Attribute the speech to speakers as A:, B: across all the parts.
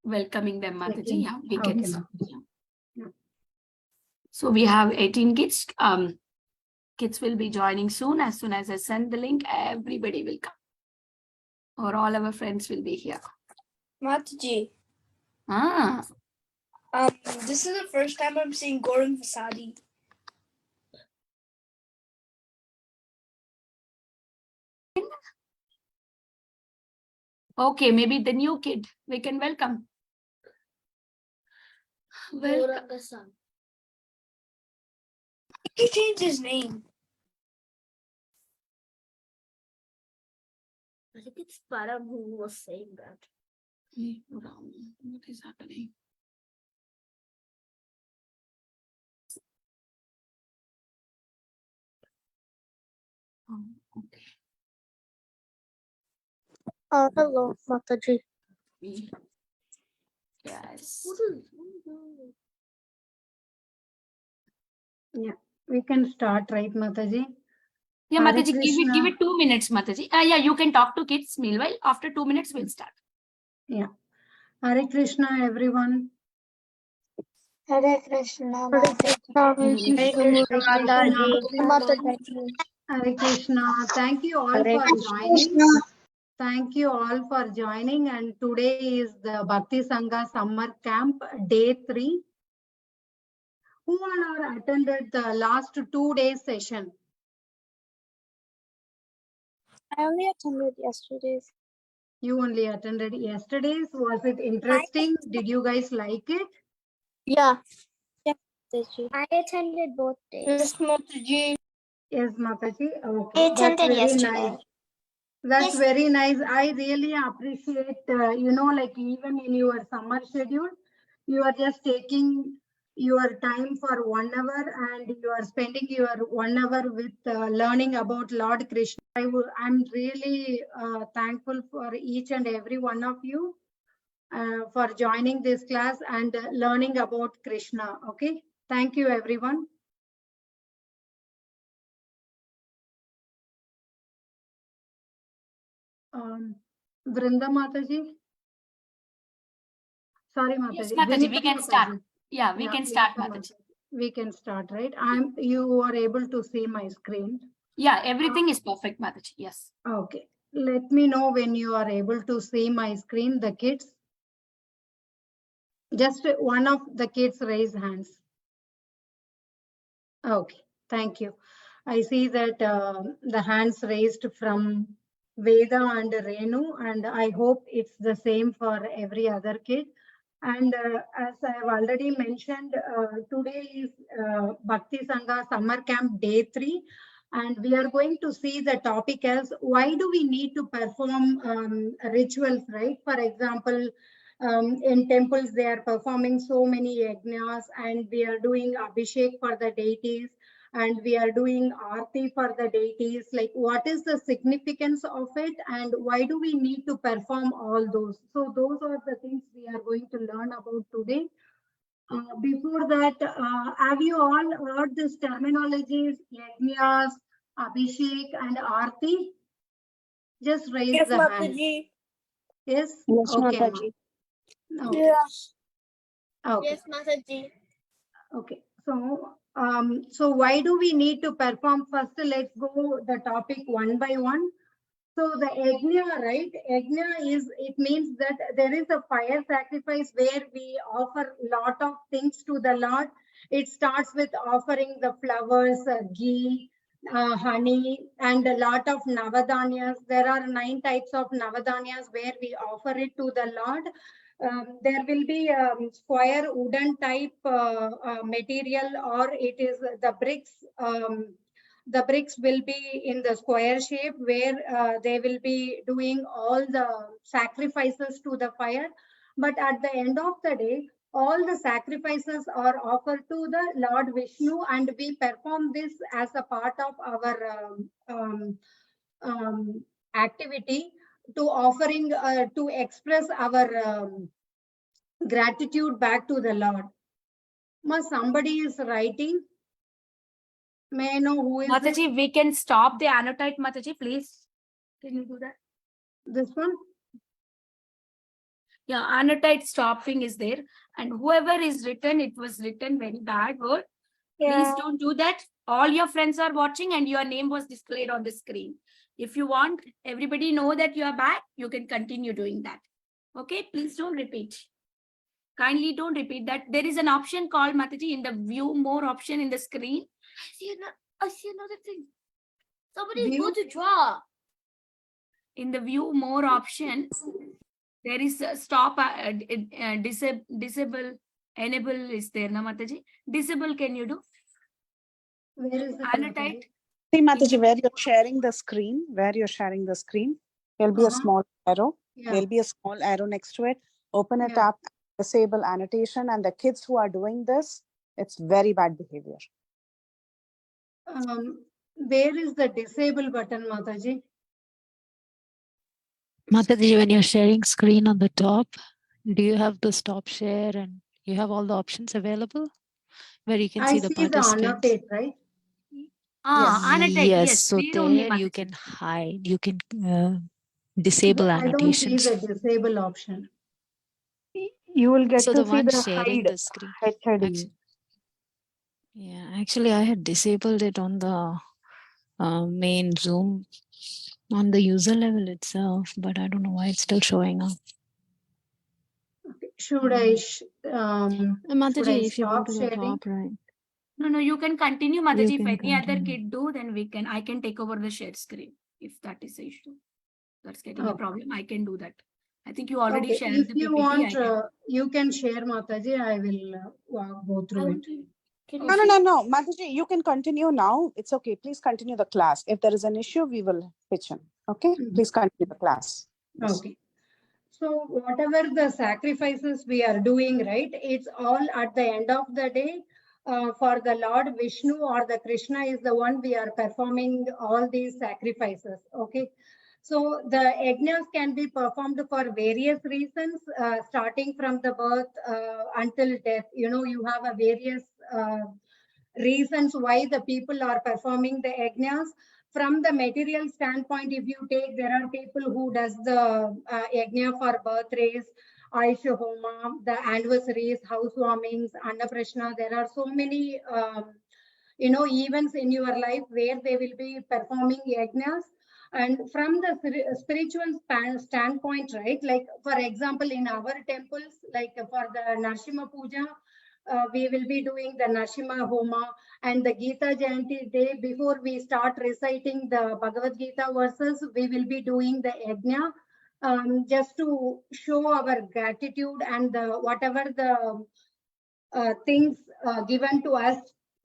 A: welcoming them, Mataji. Yeah, we
B: Okay,
A: can.
B: ma'am.
A: Yeah. So we have 18 kids. Kids will be joining soon. As soon as I send the link, everybody will come. Or all our friends will be here.
C: Mataji.
A: Ah.
C: This is the first time I'm seeing Gorham Vasadi.
A: Okay, maybe the new kid. We can welcome. Welcome.
C: He changed his name.
D: I think it's Param who was saying that.
A: What is happening? Oh, okay.
D: Hello, Mataji.
A: Yes.
B: Yeah, we can start, right, Mataji?
A: Yeah,
B: Hare
A: Mataji,
B: Krishna.
A: give it 2 minutes, Mataji. Yeah, you can talk to kids meanwhile. After 2 minutes, we'll start.
B: Yeah. Hare Krishna, everyone.
D: Hare Krishna.
B: Hare Krishna. Thank you all for joining. Thank you all for joining. And today is the Bhakti Sangha Summer Camp, Day 3. Who all are attended the last 2 days session?
D: I only attended yesterday's.
B: You only attended yesterday's. Was it interesting? Did you guys like it?
D: Yeah. I attended both days.
C: Yes, Mataji.
B: Yes, Mataji. Okay.
D: I
B: That's
D: attended
B: very
D: yesterday.
B: nice. That's
D: Yes.
B: very nice. I really appreciate, like even in your summer schedule, you are just taking your time for 1 hour and you are spending your 1 hour with learning about Lord Krishna. I'm really thankful for each and every one of you for joining this class and learning about Krishna. Okay. Thank you, everyone. Vrinda Mataji. Sorry, Mataji.
A: Yes, Mataji, we
B: Vinita
A: can start.
B: Mataji.
A: Yeah, we can start,
B: Vinita
A: Mataji.
B: We can start, right? You are able to see my screen.
A: Yeah, everything is perfect, Mataji. Yes.
B: Okay. Let me know when you are able to see my screen, the kids. Just one of the kids raise hands. Okay, thank you. I see that the hands raised from Veda and Renu, and I hope it's the same for every other kid. And as I have already mentioned, today is Bhakti Sangha Summer Camp Day 3. And we are going to see the topic as why do we need to perform rituals, right? For example, in temples, they are performing so many yajnas and we are doing Abhishek for the deities and we are doing Aarti for the deities. Like what is the significance of it and why do we need to perform all those? So those are the things we are going to learn about today. Before that, have you all heard these terminologies, yajnas, Abhishek and Aarti? Just raise
C: Yes,
B: the hand.
C: Mataji.
B: Yes?
D: Yes,
B: Okay.
D: Mataji.
B: Okay.
C: Yeah.
B: Okay.
D: Yes, Mataji.
B: Okay. So why do we need to perform? First, let's go the topic one by one. So the yajna, right? Yajna it means that there is a fire sacrifice where we offer lot of things to the Lord. It starts with offering the flowers, ghee, honey, and a lot of navadanyas. There are 9 types of navadanyas where we offer it to the Lord. There will be square wooden type material, or it is the bricks. The bricks will be in the square shape where they will be doing all the sacrifices to the fire. But at the end of the day, all the sacrifices are offered to the Lord Vishnu, and we perform this as a part of our activity to offering to express our gratitude back to the Lord. Somebody is writing. May I know who is
A: Mataji,
B: it?
A: we can stop the annotate, Mataji, please. Can you do that?
B: This one?
A: Yeah, annotate stopping is there. And whoever is written, it was written very bad word. Please don't do that. All your friends are watching and your name was displayed on the screen. If you want everybody know that you are bad, you can continue doing that. Okay, please don't repeat. Kindly don't repeat that. There is an option called Mataji in the view more option in the screen.
C: I see another thing. Somebody is
B: View?
C: going to draw.
A: In the view more option, there is a stop, disable, enable is there, na Mataji? Disable, can you do?
B: Where is it?
A: Annotate.
E: See, Mataji, where you're sharing the screen, there'll be a small arrow.
B: Yeah.
E: There'll be a small arrow next to it. Open it
B: Yeah.
E: up, disable annotation, and the kids who are doing this, it's very bad behavior.
B: Where is the disable button, Mataji?
F: Mataji, when you're sharing screen on the top, do you have the stop share and you have all the options available where you can
B: I
F: see the
B: see the
F: participants?
B: annotate, right?
A: Annotate. Yes,
F: So
A: there only,
F: there you
A: Mataji.
F: can hide, you can disable
B: I don't see
F: annotations.
B: the disable option.
G: You will get
F: So
G: to
F: the
G: see
F: one
G: the
F: sharing
G: hide,
F: the screen.
G: HID.
F: Yeah, actually I had disabled it on the main Zoom on the user level itself, but I don't know why it's still showing up.
B: Okay. Should I
F: Mataji, if you go
B: stop
F: to the
B: sharing?
F: top right,
A: No, you can continue, Mataji. If
F: can
A: any other
F: continue.
A: kid do, then I can take over the shared screen. If that is the issue, that's getting a
B: Okay.
A: problem. I can do that. I think you already
B: Okay.
A: shared
B: If
A: the
B: you
A: PPT.
B: want, you can share, Mataji. I will go through it.
C: Can
E: No, Mataji, you can continue now. It's okay. Please continue the class. If there is an issue, we will pitch in. Okay? Please continue the class. Yes.
B: Okay. So whatever the sacrifices we are doing, right, it's all at the end of the day for the Lord Vishnu or the Krishna is the one we are performing all these sacrifices. Okay. So the yajnas can be performed for various reasons, starting from the birth until death. You know, you have a various reasons why the people are performing the yajnas. From the material standpoint, if you take, there are people who does the yajna for birthdays, Aisha Homa, the anniversaries, housewarmings, Annaprashna. There are so many, events in your life where they will be performing yajnas. And from the spiritual standpoint, right? Like, for example, in our temples, like for the Narsimha Puja, we will be doing the Narsimha Homa and the Gita Jayanti day. Before we start reciting the Bhagavad Gita verses, we will be doing the yajna just to show our gratitude and whatever the things given to us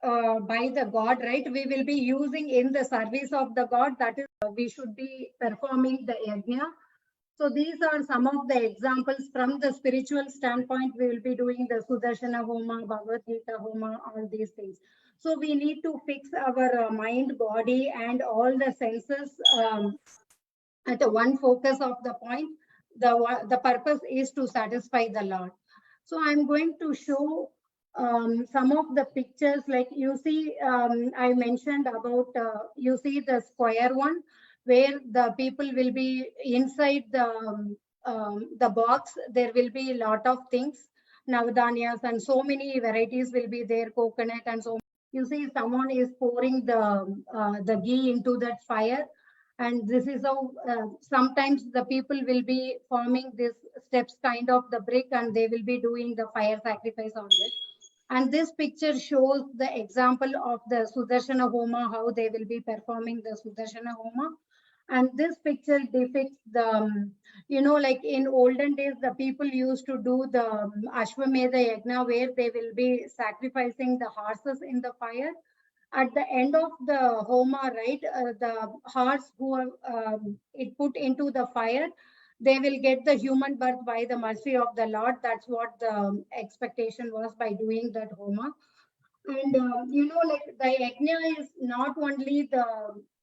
B: by the God, right? We will be using in the service of the God. That is, we should be performing the yajna. So these are some of the examples from the spiritual standpoint. We will be doing the Sudarshana Homa, Bhagavad Gita Homa, all these things. So we need to fix our mind, body, and all the senses at the one focus of the point. The purpose is to satisfy the Lord. So I'm going to show some of the pictures. Like you see, I mentioned about, you see the square one, where the people will be inside the box. There will be a lot of things, navdanyas, and so many varieties will be there, coconut and so. You see someone is pouring the ghee into that fire. And this is how sometimes the people will be forming this steps kind of the brick, and they will be doing the fire sacrifice on this. And this picture shows the example of the Sudarshana Homa, how they will be performing the Sudarshana Homa. And this picture depicts the, like in olden days, the people used to do the Ashwamedha Yajna, where they will be sacrificing the horses in the fire. At the end of the Homa, right, the horse who it put into the fire, they will get the human birth by the mercy of the Lord. That's what the expectation was by doing that Homa. And like the yajna is not only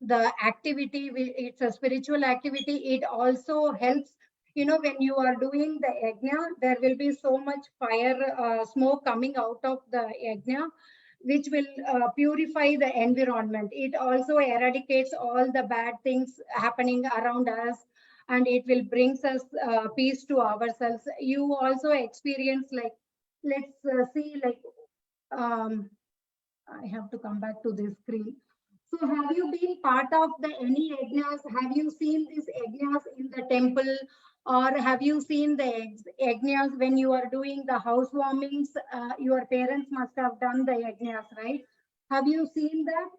B: the activity, it's a spiritual activity. It also helps, when you are doing the yajna, there will be so much fire, smoke coming out of the yajna, which will purify the environment. It also eradicates all the bad things happening around us. and it will brings us peace to ourselves. You also experience like, let's see like, I have to come back to this screen. So have you been part of the any yajnas? Have you seen these yajnas in the temple, or have you seen the yajnas when you are doing the housewarmings? Your parents must have done the yajnas, right? Have you seen that?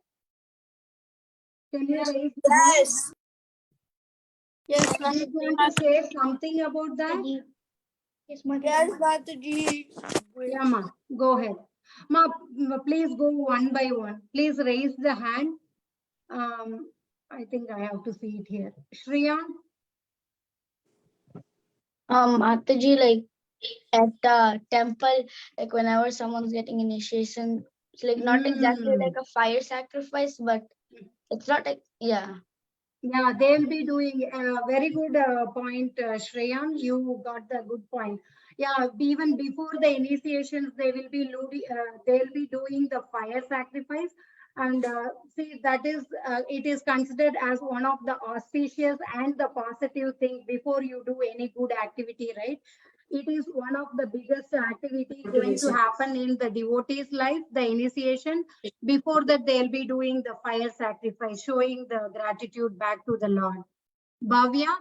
B: Can you raise your hand?
C: Yes. Yes,
B: Do you want to share something about that?
C: Yes, Mataji.
B: Yeah, ma, go ahead. Ma, please go one by one. Please raise the hand. I think I have to see it here. Shriya?
H: Mataji, like at the temple, like whenever someone's getting initiation, it's like not exactly like a fire sacrifice, but it's not like, yeah.
B: Yeah, they'll be doing a very good point, Shreyan. You got the good point. Yeah, even before the initiations, they'll be doing the fire sacrifice, and see that is it is considered as one of the auspicious and the positive thing before you do any good activity, right? It is one of the biggest activity going to happen in the devotee's life, the initiation. Before that, they'll be doing the fire sacrifice, showing the gratitude back to the Lord. Bhavya?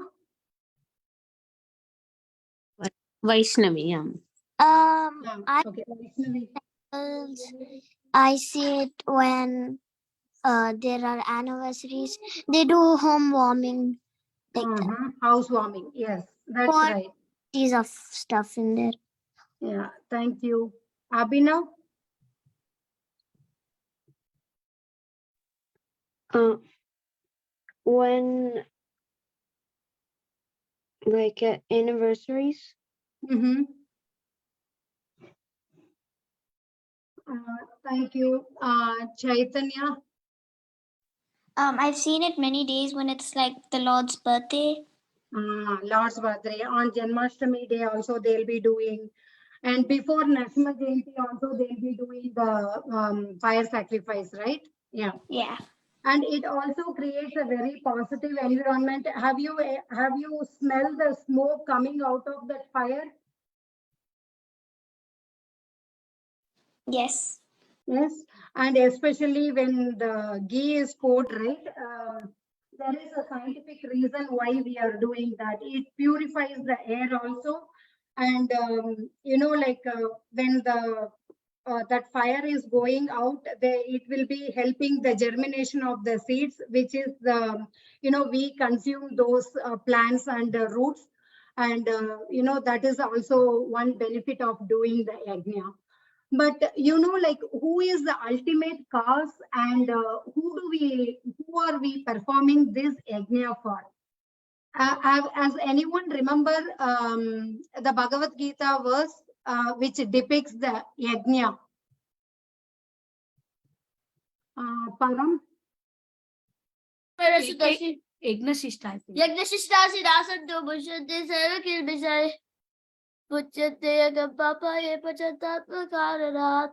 I: Vaishnavi, yeah.
B: Okay, Vaishnavi.
D: I see it when there are anniversaries. They do home warming, like
B: Housewarming, yes, that's
D: What?
B: right.
D: these of stuff in there.
B: Yeah, thank you. Abhinav?
I: When like at anniversaries.
B: Mm-hmm. Thank you. Chaitanya?
D: I've seen it many days when it's like the Lord's birthday.
B: Lord's birthday. On Janmashtami day also they'll be doing. And before Narasimha Jayanti also they'll be doing the fire sacrifice, right? Yeah.
D: Yeah.
B: And it also creates a very positive environment. Have you smelled the smoke coming out of that fire?
D: Yes.
B: Yes, and especially when the ghee is poured, right? There is a scientific reason why we are doing that. It purifies the air also, and like when the that fire is going out, it will be helping the germination of the seeds, which is the we consume those plants and roots, and that is also one benefit of doing the yajna. But like who is the ultimate cause, and who are we performing this yajna for? As anyone remember the Bhagavad Gita verse which depicts the yajna? Param?
A: Yagnashishta, I think.
C: Yagnashishta Siddhasanto Bhushante Sarakil Bishai Puchate Yagam Papa Ye Pachatatmakaranat.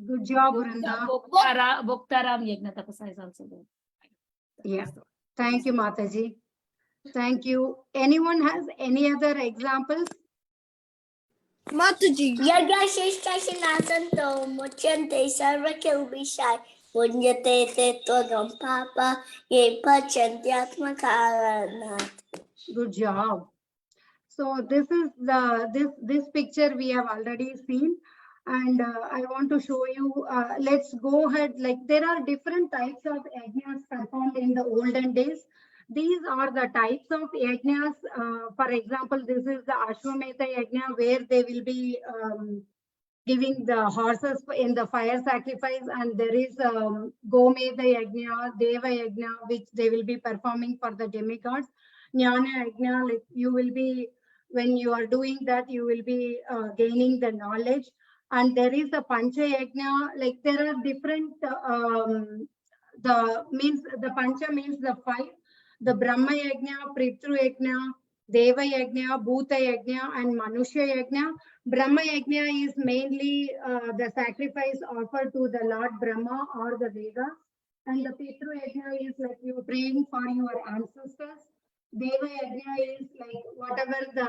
B: Good job, Vrinda.
A: Bhoktaram Yagna Tapasa is also there.
B: Yeah. Thank you, Mataji. Thank you. Anyone has any other examples?
C: Mataji.
D: Yagnashishta Sinasanto Muchante Sarakil Bishai Punyate Te Togam Papa Ye Pachantyatmakaranat.
B: Good job. So this is this picture we have already seen, and I want to show you. Let's go ahead. Like there are different types of yajnas performed in the olden days. These are the types of yajnas. For example, this is the Ashwamedha yajna, where they will be giving the horses in the fire sacrifice, and there is Gomedha yajna, Deva yajna, which they will be performing for the demigods. Jnana yajna, like you will be, when you are doing that, you will be gaining the knowledge. And there is a Pancha yajna, like there are different, the Pancha means the five, the Brahma yajna, Pritru yajna, Deva yajna, Bhuta yajna, and Manushya yajna. Brahma yajna is mainly the sacrifice offered to the Lord Brahma or the Vedas. And the Pitru yajna is like you praying for your ancestors. Deva Yajna is like whatever the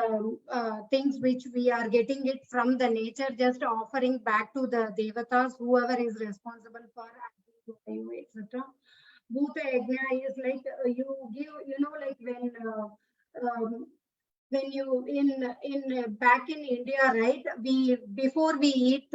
B: things which we are getting it from the nature, just offering back to the devatas, whoever is responsible for etc. Bhuta Yajna is like you give, like when you in back in India, right? We before we eat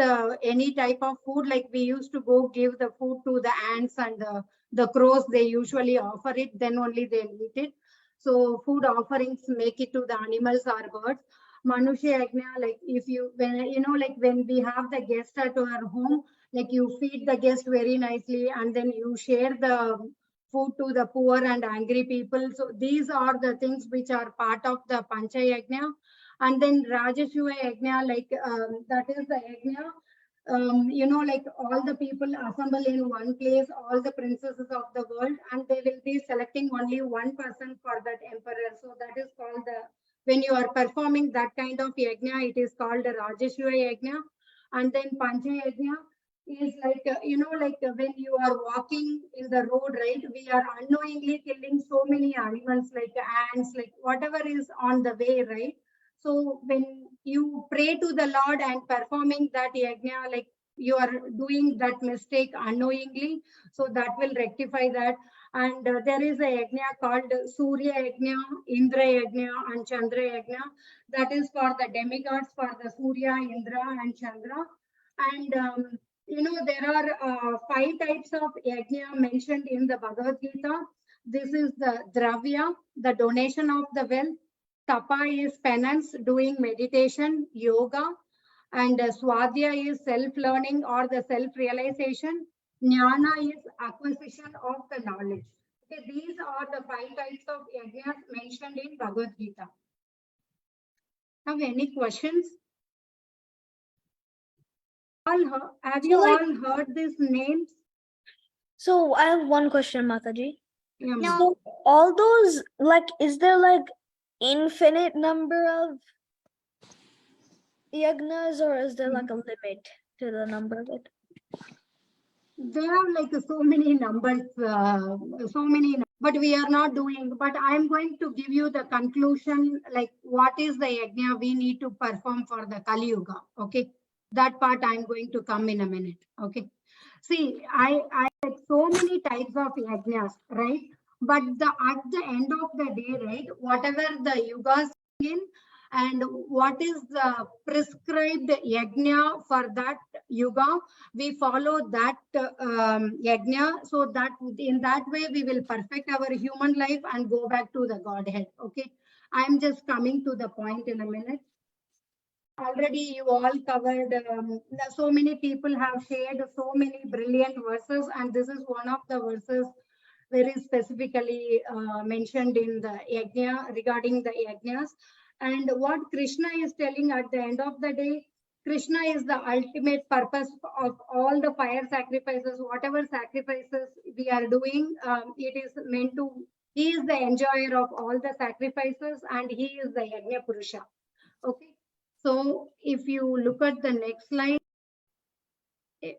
B: any type of food, like we used to go give the food to the ants and the crows. They usually offer it, then only they'll eat it. So food offerings make it to the animals or birds. Manusha Yajna, like if you when like when we have the guest at our home, like you feed the guest very nicely and then you share the food to the poor and angry people. So these are the things which are part of the Pancha Yajna. And then Rajashuva Yajna, like that is the Yajna. Like all the people assemble in one place, all the princesses of the world, and they will be selecting only one person for that emperor. So that is called the, when you are performing that kind of yajna, it is called the Rajashuva Yajna. And then Pancha Yajna is like, like when you are walking in the road, right? We are unknowingly killing so many animals like ants, like whatever is on the way, right? So when you pray to the Lord and performing that yajna, like you are doing that mistake unknowingly, so that will rectify that. And there is a yajna called Surya Yajna, Indra Yajna, and Chandra Yajna. That is for the demigods, for the Surya, Indra, and Chandra. And there are 5 types of yajna mentioned in the Bhagavad Gita. This is the dravya, the donation of the wealth. Tapa is penance, doing meditation, yoga. And swadhyaya is self-learning or the self-realization. Jnana is acquisition of the knowledge. Okay, these are the 5 types of yajnas mentioned in Bhagavad Gita. Have any questions? Have you all heard these names?
C: So I have one question, Mataji.
B: Yeah,
D: No.
C: So all those, like, is there like infinite number of yagnas, or is there like a limit to the number of it?
B: There are like so many numbers, but we are not doing. But I'm going to give you the conclusion, like what is the yajna we need to perform for the Kali Yuga. Okay, that part I'm going to come in a minute. Okay, see, I like so many types of yajnas, right? But at the end of the day, right, whatever the yugas in, and what is the prescribed yajna for that yuga, we follow that yajna, so that in that way we will perfect our human life and go back to the Godhead. Okay, I'm just coming to the point in a minute. Already you all covered, so many people have shared so many brilliant verses, and this is one of the verses very specifically mentioned in the yajna, regarding the yajnas. And what Krishna is telling at the end of the day, Krishna is the ultimate purpose of all the fire sacrifices, whatever sacrifices we are doing, it is meant to, he is the enjoyer of all the sacrifices and he is the Yajna Purusha. Okay. So if you look at the next slide,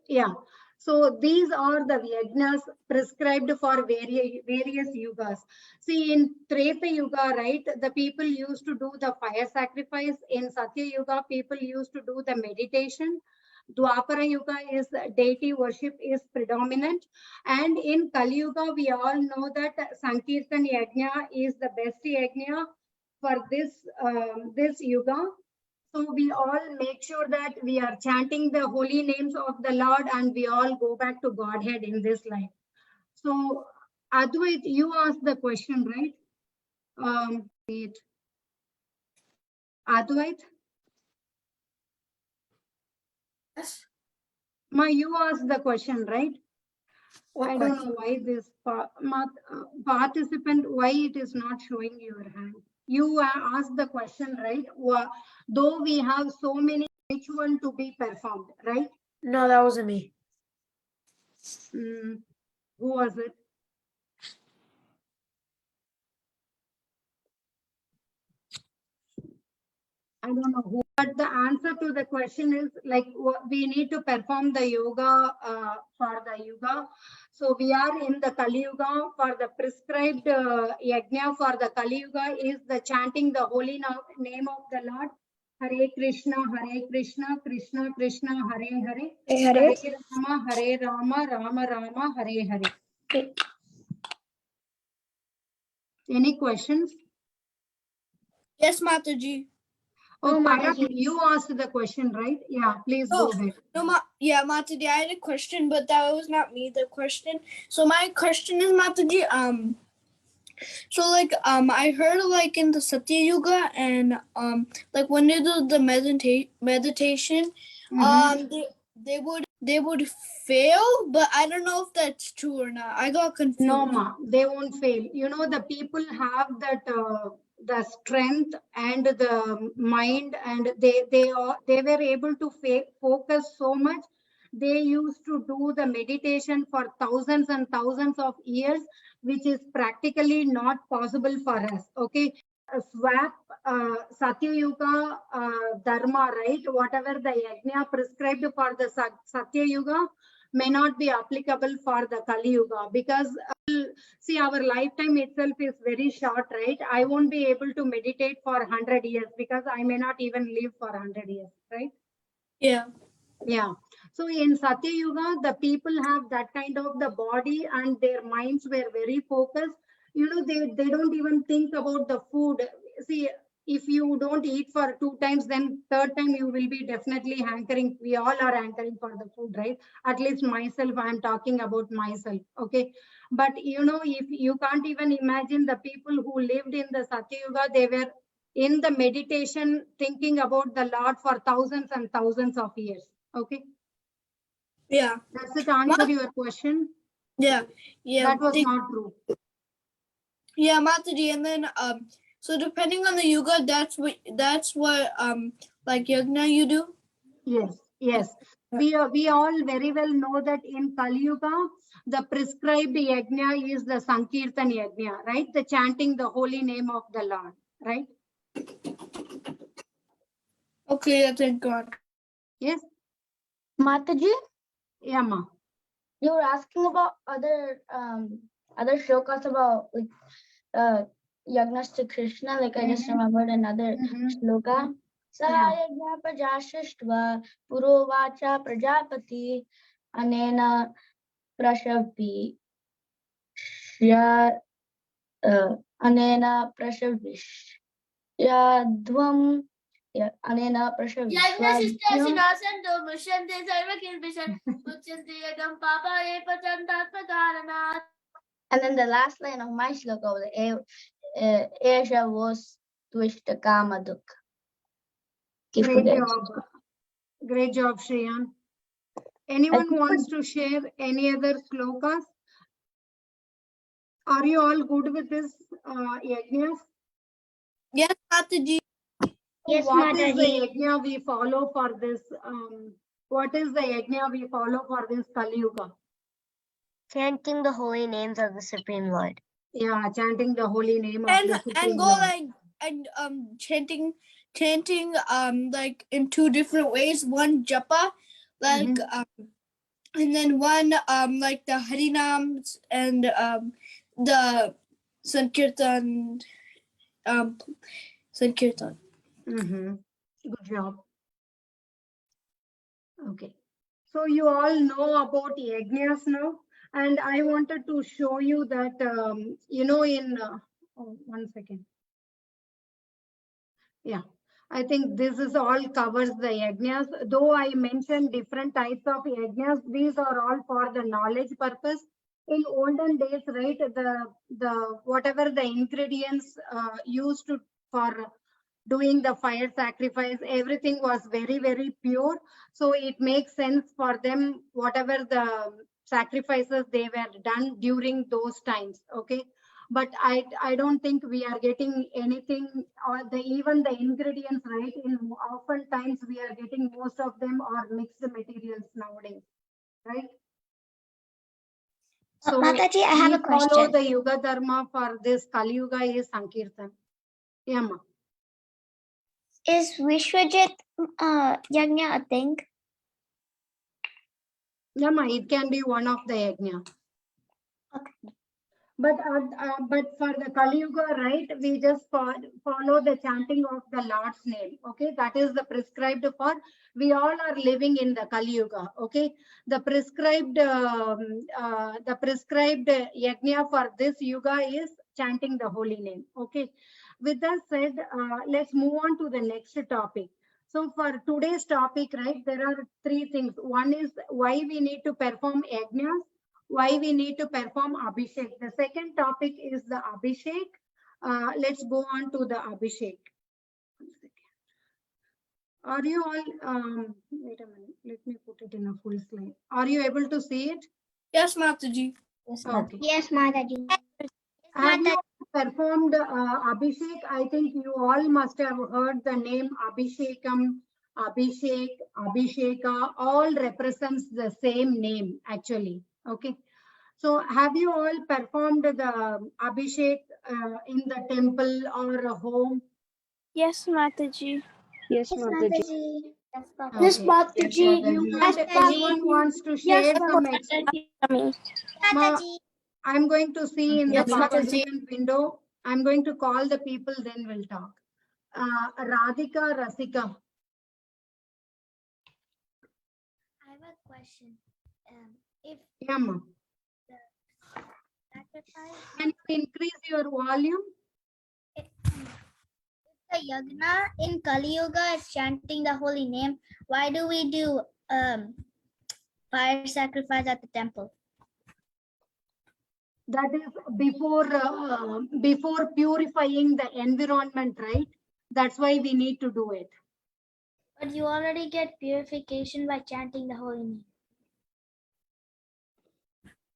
B: yeah. So these are the yajnas prescribed for various yugas. See, in Treta Yuga, right, the people used to do the fire sacrifice. In Satya Yuga, people used to do the meditation. Dwapara Yuga is deity worship is predominant. And in Kali Yuga, we all know that Sankirtan Yajna is the best yajna for this yuga. So we all make sure that we are chanting the holy names of the Lord and we all go back to Godhead in this life. So Advait, you asked the question, right? Advait?
C: Yes.
B: Ma, you asked the question, right?
C: What
B: I don't know why this participant, why it is not showing your hand. You asked the question, right? Though we have so many ritual to be performed, right?
C: No, that wasn't me.
B: Who was it? I don't know who. But the answer to the question is like we need to perform the yoga for the yuga. So we are in the Kali Yuga. For the prescribed yajna for the Kali Yuga is the chanting the holy name of the Lord. Hare Krishna, Krishna Krishna, Hare Hare, Hare Rama, Rama Rama, Hare Hare. Any questions?
C: Yes, Mataji.
B: Oh,
H: No,
B: Parak,
H: Mataji.
B: you asked the question, right? Yeah, please go ahead.
C: No, yeah, Mataji, I had a question, but that was not me, the question. So my question is, Mataji, so like I heard like in the Satya Yuga and like when they do the meditation, they would fail, but I don't know if that's true or not. I got confused.
B: No, ma, they won't fail. You know, the people have that the strength and the mind, and they were able to focus so much. They used to do the meditation for thousands and thousands of years, which is practically not possible for us. Okay, swap Satya Yuga dharma, right? Whatever the yajna prescribed for the Satya Yuga may not be applicable for the Kali Yuga, because see, our lifetime itself is very short, right? I won't be able to meditate for 100 years because I may not even live for 100 years, right?
C: Yeah.
B: Yeah. So in Satya Yuga, the people have that kind of the body and their minds were very focused. You know, they don't even think about the food. See, if you don't eat for 2 times, then third time you will be definitely hankering. We all are hankering for the food, right? At least myself, I'm talking about myself. Okay. But you know, if you can't even imagine the people who lived in the Satya Yuga, they were in the meditation thinking about the Lord for thousands and thousands of years. Okay.
C: Yeah.
B: Does it answer your question?
C: Yeah. Yeah.
B: That was not true.
C: Yeah, Mataji, and then so depending on the yuga, that's what like yajna you do.
B: Yes, yes. We all very well know that in Kali Yuga, the prescribed yajna is the Sankirtan yajna, right? The chanting the holy name of the Lord, right?
C: Okay, thank God.
B: Yes.
H: Mataji,
B: Yeah, ma.
H: you were asking about other shlokas about like Yajnas to Krishna. Like I just remembered another shloka. Sayajna prajashishtva purovacha prajapati anena prashavi anena prashavishyadvam anena prashavishyadvam. And then the last line of my shloka was Esha was Twishta Kama Dukha.
B: Great job, Shreyan. Anyone wants to share any other shlokas? Are you all good with this yajnas?
C: Yes, Mataji.
H: Yes,
B: What is the
H: Mataji.
B: yajna we follow for this? What is the yajna we follow for this Kali Yuga?
I: Chanting the holy names of the Supreme Lord.
B: Yeah, chanting the holy name of the Supreme
C: And go
B: Lord.
C: like and chanting like in 2 different ways. One japa, like and then one like the harinams and the sankirtan sankirtan.
B: Good job. Okay. So you all know about yajnas now, and I wanted to show you that you know in 1 second. Yeah, I think this is all covers the yajnas. Though I mentioned different types of yajnas, these are all for the knowledge purpose. In olden days, right, the whatever the ingredients used to for doing the fire sacrifice, everything was very, very pure. So it makes sense for them, whatever the sacrifices they were done during those times. Okay. But I don't think we are getting anything, or even the ingredients, right? In oftentimes we are getting most of them are mixed materials nowadays, right? So
D: Mataji, I have a
B: follow
D: question.
B: the Yuga Dharma for this Kali Yuga is Sankirtan. Yeah, ma.
D: Is Vishwajit Yajna a thing?
B: Yeah, it can be one of the yajna.
D: Okay.
B: But for the Kali Yuga, right, we just follow the chanting of the Lord's name. Okay, that is the prescribed for. We all are living in the Kali Yuga. Okay, the prescribed yajna for this yuga is chanting the holy name. Okay, with that said, let's move on to the next topic. So for today's topic, right, there are three things. One is why we need to perform yajnas, why we need to perform Abhishek. The second topic is the Abhishek. Let's go on to the Abhishek. Are you all, wait a minute, let me put it in a full slide. Are you able to see it?
C: Yes, Mataji.
H: Yes,
B: Okay.
D: Yes, Mataji.
B: Have you performed Abhishek? I think you all must have heard the name Abhishekam, Abhishek, Abhisheka, all represents the same name actually. Okay. So have you all performed the Abhishek in the temple or a home?
C: Yes, Mataji.
G: Yes,
D: Yes,
G: Mataji.
D: Mataji.
C: Yes,
B: Okay.
C: Mataji.
B: And anyone wants to share some
D: Mataji.
B: I'm going to see in the
C: Yes, Mataji.
B: participant window. I'm going to call the people, then we'll talk. Radhika, Rasika.
D: I have a question. If
B: Yeah, ma.
D: sacrifice,
B: Can you increase your volume?
D: if the yagna in Kali Yuga is chanting the holy name, why do we do fire sacrifice at the temple?
B: That is before purifying the environment, right? That's why we need to do it.
D: But you already get purification by chanting the holy name.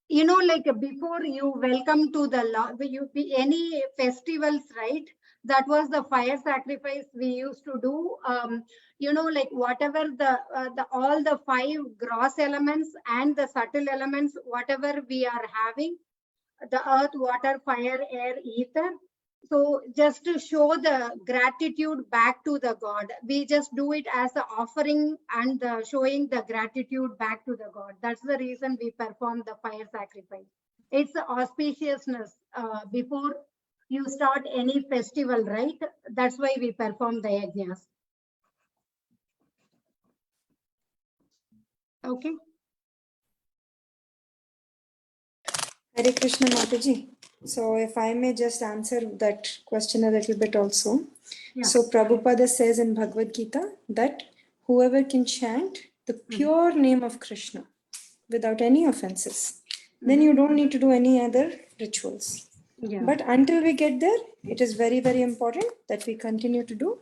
B: You know, like before you welcome to the any festivals, right? That was the fire sacrifice we used to do. You know, like whatever all the 5 gross elements and the subtle elements, whatever we are having, the earth, water, fire, air, ether. So just to show the gratitude back to the God, we just do it as an offering and showing the gratitude back to the God. That's the reason we perform the fire sacrifice. It's the auspiciousness before you start any festival, right? That's why we perform the yajnas. Okay.
J: Hare Krishna Mataji. So if I may just answer that question a little bit also.
B: Yeah.
J: So Prabhupada says in Bhagavad Gita that whoever can chant the pure name of Krishna without any offenses, then you don't need to do any other rituals.
B: Yeah.
J: But until we get there, it is very, very important that we continue to do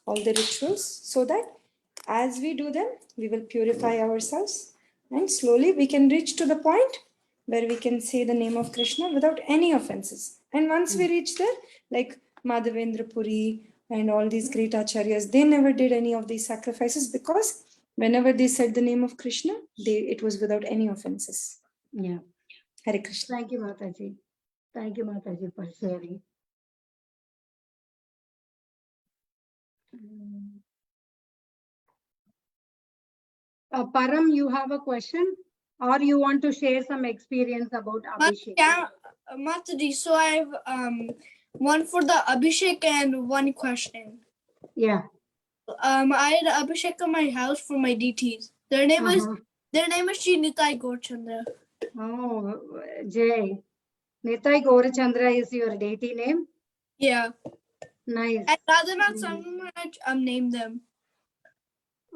J: all the rituals so that as we do them, we will purify ourselves and slowly we can reach to the point where we can say the name of Krishna without any offenses. And once we reach there, like Madhavendra Puri and all these great acharyas, they never did any of these sacrifices because whenever they said the name of Krishna, it was without any offenses.
B: Yeah.
J: Hare Krishna.
B: Thank you, Mataji. Thank you, Mataji, for sharing. Param, you have a question or you want to share some experience about Abhishek?
C: Mataji, so I have one for the Abhishek and one question.
B: Yeah.
C: I had Abhishek at my house for my DTs. Their name is Shri Nitai Gorchandra.
B: Oh, Jay. Nitai Gaurachandra is your deity name?
C: Yeah.
B: Nice.
C: And Radhanath Sangam named them.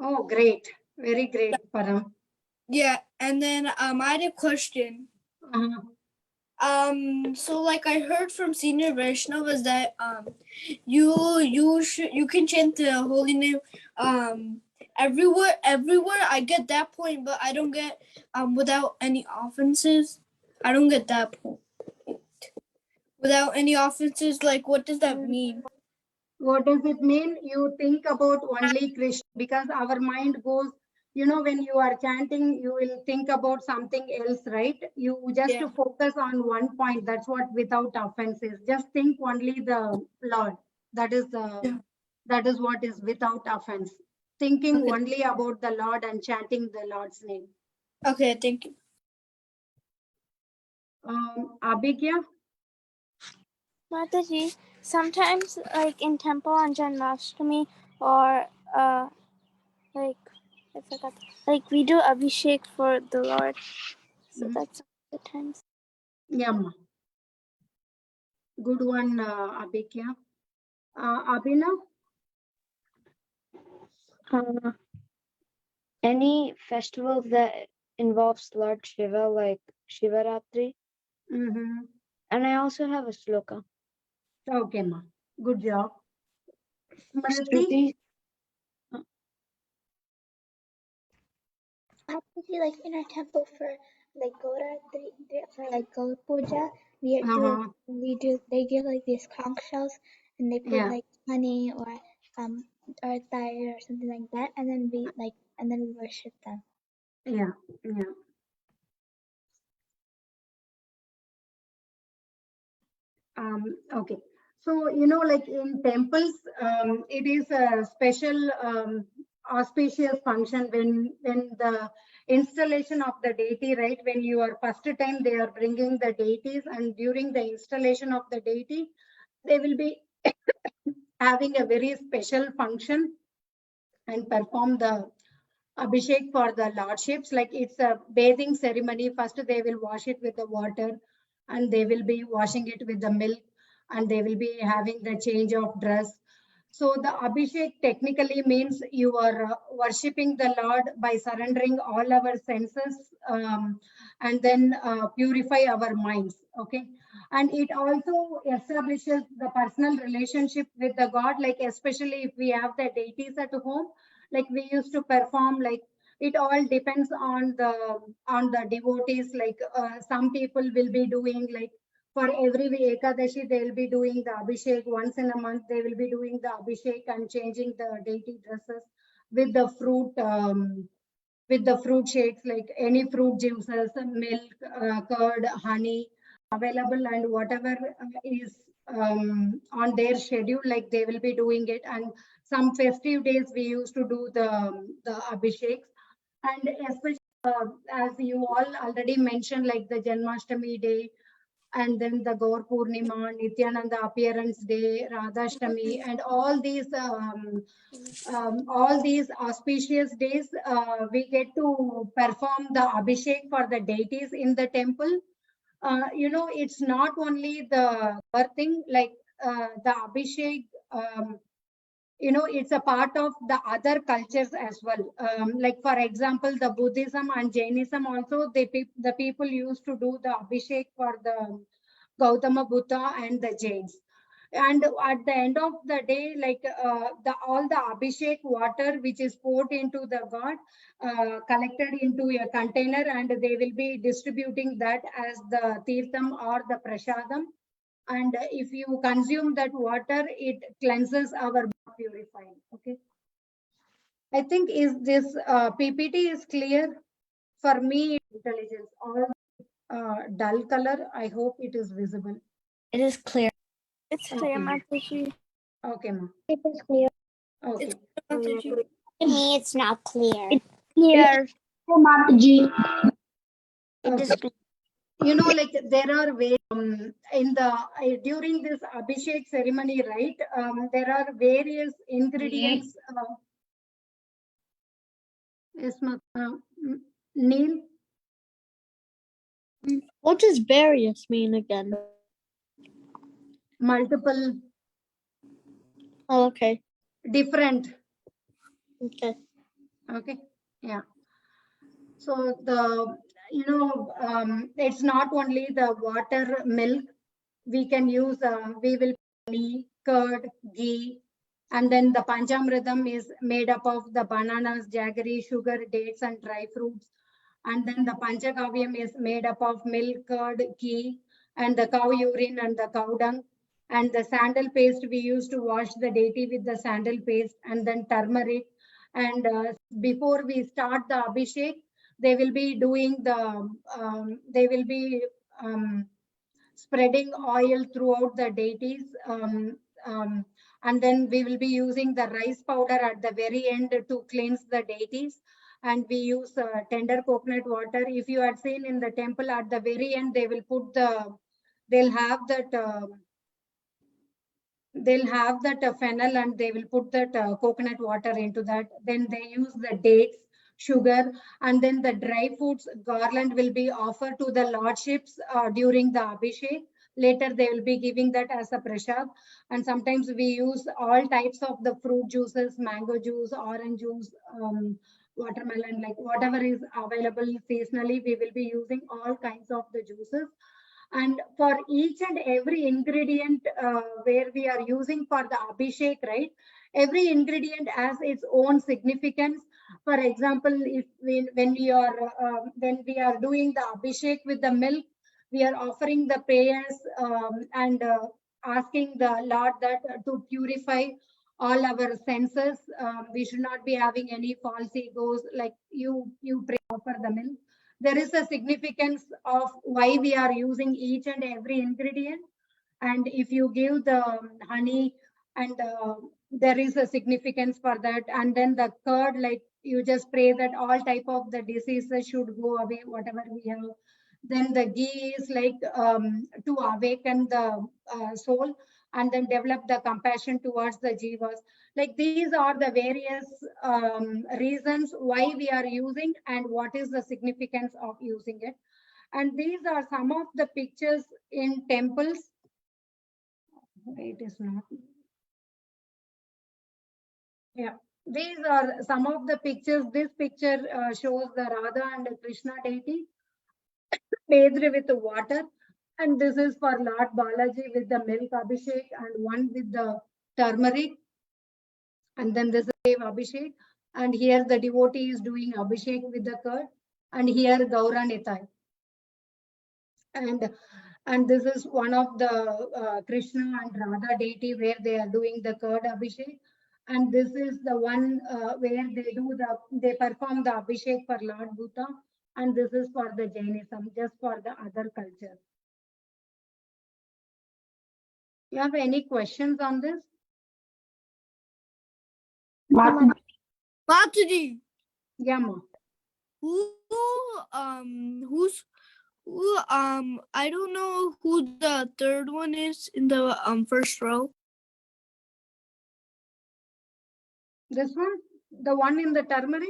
B: Oh, great. Very great, Param.
C: Yeah, and then I had a question. So like I heard from senior Vaishnavas that you can chant the holy name everywhere I get that point, but I don't get without any offenses. I don't get that point. Without any offenses, like what does that mean?
B: What does it mean? You think about only Krishna because our mind goes, you know, when you are chanting, you will think about something else, right? You just to focus on one point. That's what without offenses. Just think only the Lord. That is the That is what is without offense. Thinking
C: Okay.
B: only about the Lord and chanting the Lord's name.
C: Okay, thank you.
B: Abhigya?
K: Mataji, sometimes like in temple on Janmashtami or like I forgot, like we do Abhishek for the Lord. So that's the times.
B: Yeah. Good one, Abhigya. Abhinav?
H: Any festival that involves Lord Shiva, like Shivaratri.
B: Mm-hmm.
H: And I also have a sloka.
B: Okay, ma. Good job. Smriti?
H: Shruti,
D: Actually, like in our temple for like Gora, for like Gaur Puja, they give like these conch shells and they put
B: Yeah.
D: like honey or thyre or something like that, and then we worship them.
B: Yeah, yeah. Okay. So, like in temples, it is a special auspicious function when the installation of the deity, right? When you are first time they are bringing the deities, and during the installation of the deity, they will be having a very special function and perform the Abhishek for the lordships. Like it's a bathing ceremony. First, they will wash it with the water and they will be washing it with the milk and they will be having the change of dress. So the Abhishek technically means you are worshipping the Lord by surrendering all our senses and then purify our minds. Okay. And it also establishes the personal relationship with the God, like especially if we have the deities at home, like we used to perform, like it all depends on the devotees. Like some people will be doing like for every Ekadashi, they will be doing the Abhishek once in a month. They will be doing the Abhishek and changing the deity dresses with the fruit shakes, like any fruit juices, milk, curd, honey available, and whatever is on their schedule, like they will be doing it. And some festive days we used to do the Abhisheks, and especially as you all already mentioned, like the Janmashtami day, and then the Gaur Purnima, Nityananda appearance day, Radhashtami, and all these auspicious days, we get to perform the Abhishek for the deities in the temple. It's not only the birthing, like the Abhishek, it's a part of the other cultures as well. Like for example, the Buddhism and Jainism also, the people used to do the Abhishek for the Gautama Buddha and the Jains. And at the end of the day, like all the Abhishek water which is poured into the god, collected into a container, and they will be distributing that as the tirtham or the prasadam. And if you consume that water, it cleanses our purifying. Okay. I think is this PPT is clear for me. Intelligence, all dull color. I hope it is visible.
H: it is clear.
K: It's clear, Mataji.
B: Okay, ma.
I: It is clear.
B: Okay.
I: To me, it's not clear.
H: Clear.
I: It is
B: Okay.
I: clear.
B: Like there are ways in the during this Abhishek ceremony, right? There are various ingredients. Yes, Neil.
C: What does various mean again?
B: Multiple,
C: Oh, okay.
B: different.
C: Okay.
B: Okay. Yeah. So it's not only the water, milk. We can use. We will honey, curd, ghee, and then the Panchamritam is made up of the bananas, jaggery, sugar, dates, and dry fruits. And then the Panchakavyam is made up of milk, curd, ghee, and the cow urine and the cow dung. And the sandal paste, we used to wash the deity with the sandal paste, and then turmeric. And before we start the Abhishek, they will be doing they will be spreading oil throughout the deities. And then we will be using the rice powder at the very end to cleanse the deities. And we use tender coconut water. If you had seen in the temple at the very end, they will put they'll have that fennel, and they will put that coconut water into that. Then they use the dates, sugar, and then the dry fruits garland will be offered to the lordships during the Abhishek. Later, they will be giving that as a prasad. And sometimes we use all types of the fruit juices, mango juice, orange juice, watermelon, like whatever is available seasonally, we will be using all kinds of the juices. And for each and every ingredient where we are using for the Abhishek, right? Every ingredient has its own significance. For example, if when we are doing the Abhishek with the milk, we are offering the prayers and asking the Lord that to purify all our senses. We should not be having any false egos, like you pray for the milk. There is a significance of why we are using each and every ingredient. And if you give the honey, and there is a significance for that. And then the curd, like you just pray that all type of the diseases should go away, whatever we have. Then the ghee is like to awaken the soul, and then develop the compassion towards the jivas. Like these are the various reasons why we are using and what is the significance of using it. And these are some of the pictures in temples. It is not. Yeah, these are some of the pictures. This picture shows the Radha and Krishna deity bathed with water. And this is for Lord Balaji with the milk Abhishek, and one with the turmeric. And then this is Dev Abhishek. And here the devotee is doing Abhishek with the curd. And here Gaura Nitai. And this is one of the Krishna and Radha deity where they are doing the curd Abhishek. And this is the one where they perform the Abhishek for Lord Buddha. And this is for the Jainism, just for the other culture. You have any questions on this?
C: Mataji.
B: Yeah, ma.
C: I don't know who the third one is in the first row.
B: This one? The one in the turmeric?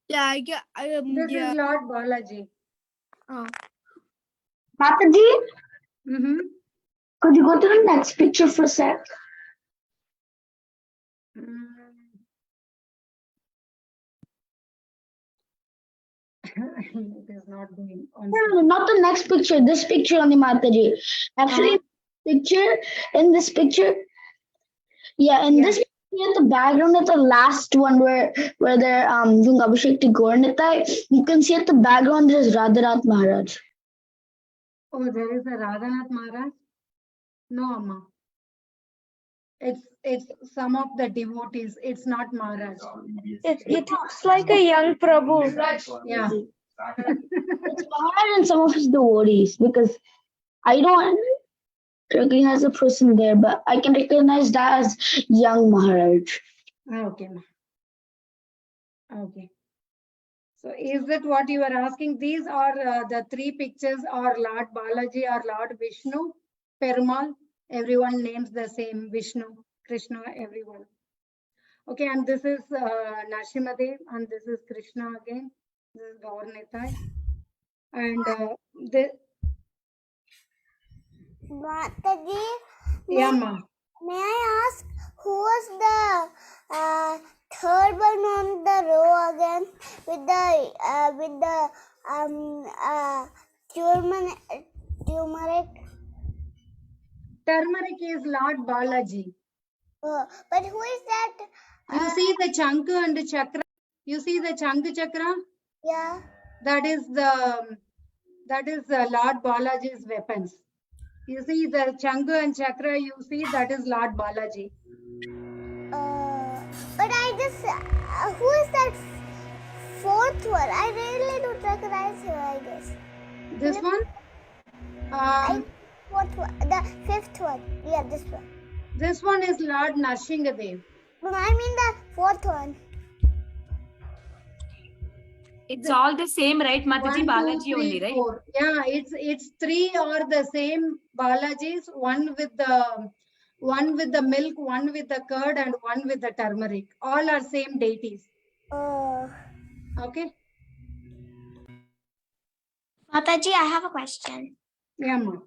C: Yeah, I get.
B: This is Lord Balaji.
C: Oh.
H: Mataji,
I: Could you go to the next picture for a sec?
B: It is not doing.
I: No, not the next picture. This picture on the Mataji. Actually, in this picture, this picture at the background at the last one where they're doing Abhishek to Gaurnitai, you can see at the background there's Radhanath Maharaj.
B: Oh, there is a Radhanath Maharaj? No, Amma. It's some of the devotees. It's not Maharaj.
K: It looks like a young Prabhu.
B: Yeah.
I: It's Maharaj and some of his devotees, because I don't recognize the person there, but I can recognize that as young Maharaj.
B: Okay. Okay. So is that what you are asking? These are the three pictures, or Lord Balaji or Lord Vishnu, Perumal. Everyone names the same, Vishnu, Krishna, everyone. Okay, and this is Narasimhadev, and this is Krishna again. This is Gaurnitai. And
K: Mataji,
B: yeah, ma.
K: may I ask who was the third one on the row again with the turmeric?
B: Turmeric is Lord Balaji.
K: But who is that?
B: You see the Chanka and the Chakra? You see the Chanka Chakra?
K: Yeah.
B: That is Lord Balaji's weapons. You see the Chanka and Chakra, you see that is Lord Balaji.
K: But I just, who is that fourth one? I really don't recognize him, I guess.
B: This one?
K: Fourth one, the fifth one. Yeah, this one.
B: This one is Lord Narshingadev.
K: No, I mean the fourth one.
A: It's all the same, right, Mataji?
B: 1, 2,
A: Balaji
B: 3,
A: only, right?
B: 4. Yeah, it's 3 or the same Balajis. One with the milk, one with the curd, and one with the turmeric. All are same deities. Okay.
K: Mataji, I have a question.
B: Yeah, ma.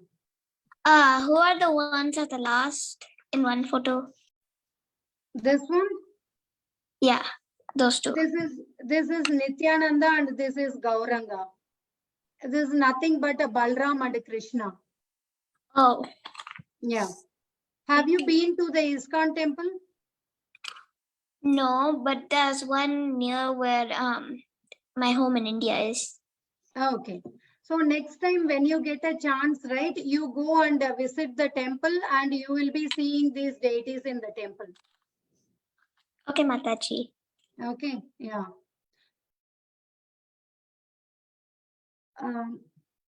K: Who are the ones at the last in one photo?
B: This one.
K: Yeah, those two.
B: This is Nityananda and this is Gauranga. This is nothing but a Balram and a Krishna.
K: Oh.
B: Yeah. Have you been to the ISKCON temple?
K: No, but there's one near where my home in India is.
B: Okay. So next time when you get a chance, right, you go and visit the temple and you will be seeing these deities in the temple.
K: Okay, Mataji.
B: Okay. Yeah.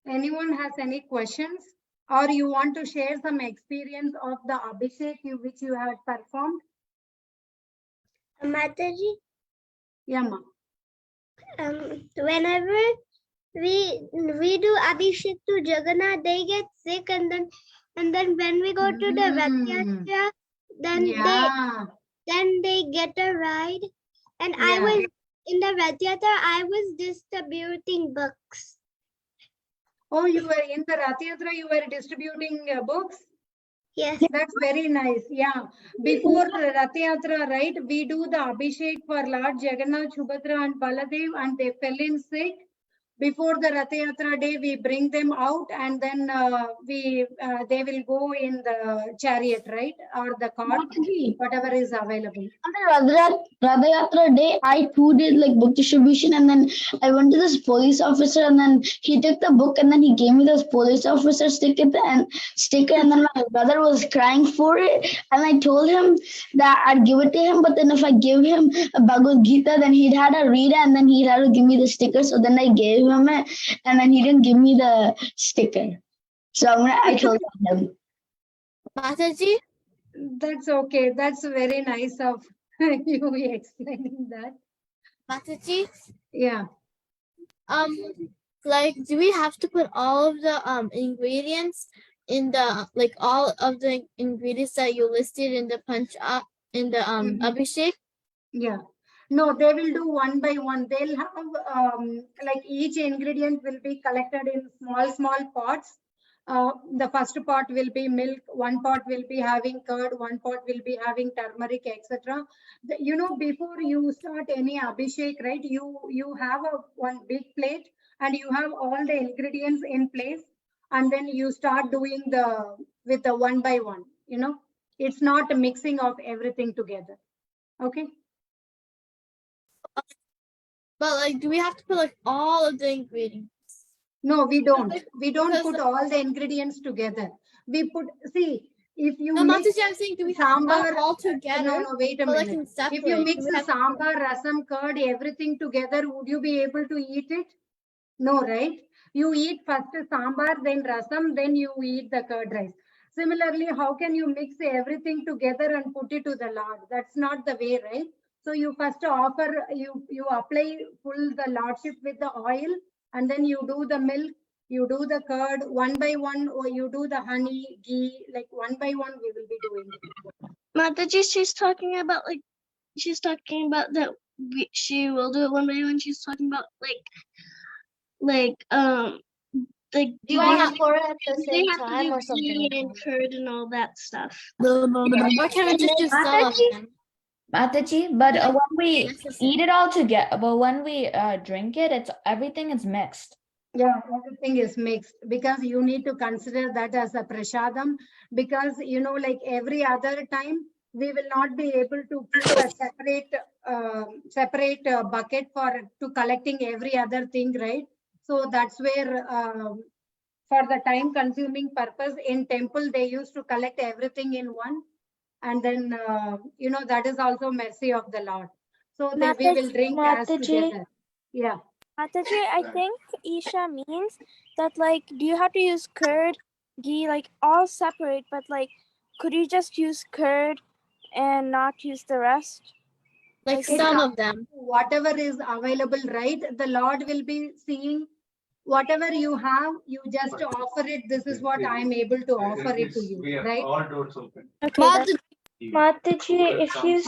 B: Anyone has any questions or you want to share some experience of the Abhishek which you had performed?
K: Mataji,
B: Yeah, ma.
K: whenever we do Abhishek to Jagannath, they get sick, and then when we go to the Rath Yatra, then they get a ride. And I was in the Rath Yatra, I was distributing books.
B: Oh, you were in the Rath Yatra, you were distributing books?
K: Yes.
B: That's very nice. Yeah. Before Rath Yatra, right, we do the Abhishek for Lord Jagannath, Subhadra and Baladev, and they fell in sick. Before the Rath Yatra day, we bring them out and then they will go in the chariot, right? Or the cart, whatever is available.
I: On the Radha Yatra day, I too did like book distribution, and then I went to this police officer, and then he took the book, and then he gave me this police officer sticker, and then my brother was crying for it, and I told him that I'd give it to him, but then if I give him a Bhagavad Gita, then he'd had to read it, and then he'd have to give me the sticker. So then I gave him it, and then he didn't give me the sticker. So I told him.
K: Mataji?
B: That's okay. That's very nice of you explaining that.
K: Mataji?
B: Yeah.
K: Like, do we have to put all of the ingredients in the all of the ingredients that you listed in the Abhishek?
B: Yeah. No, they will do one by one. They'll have like each ingredient will be collected in small pots. The first pot will be milk, one pot will be having curd, one pot will be having turmeric, etc. Before you start any Abhishek, right, you have one big plate and you have all the ingredients in place, and then you start doing with the one by one. It's not a mixing of everything together. Okay.
K: But do we have to put all of the ingredients?
B: No, we don't. We don't put all the ingredients together. We put, see, if you mix
K: Mataji, I'm saying, do we have not all together?
B: No, wait a minute. If you mix the sambar, rasam, curd, everything together, would you be able to eat it? No, right? You eat first sambar, then rasam, then you eat the curd rice. Similarly, how can you mix everything together and put it to the Lord? That's not the way, right? So you first offer, you apply the Lordship with the oil, and then you do the milk, you do the curd one by one, or you do the honey, ghee, like one by one we will be doing it.
K: Mataji, she's talking about that she will do it one by one. She's talking about
H: Do you want to pour it at the same time or something?
K: And curd and all that stuff.
H: Why can't we just do some of them?
L: Mataji, but when we eat it all together, but when we drink it, everything is mixed.
B: Yeah, everything is mixed because you need to consider that as a prasadam, because like every other time we will not be able to keep a separate bucket to collecting every other thing, right? So that's where for the time consuming purpose in temple they used to collect everything in one, and then that is also mercy of the Lord. So we will drink as together. Yeah.
K: Mataji, I think Isha means that do you have to use curd, ghee, all separate, but could you just use curd and not use the rest?
C: Like
B: It's
C: some
B: up
C: of them.
B: to whatever is available, right? The Lord will be seeing whatever you have, you just offer it. This is what I am able to offer it to you, right?
K: Okay.
I: Mataji, if you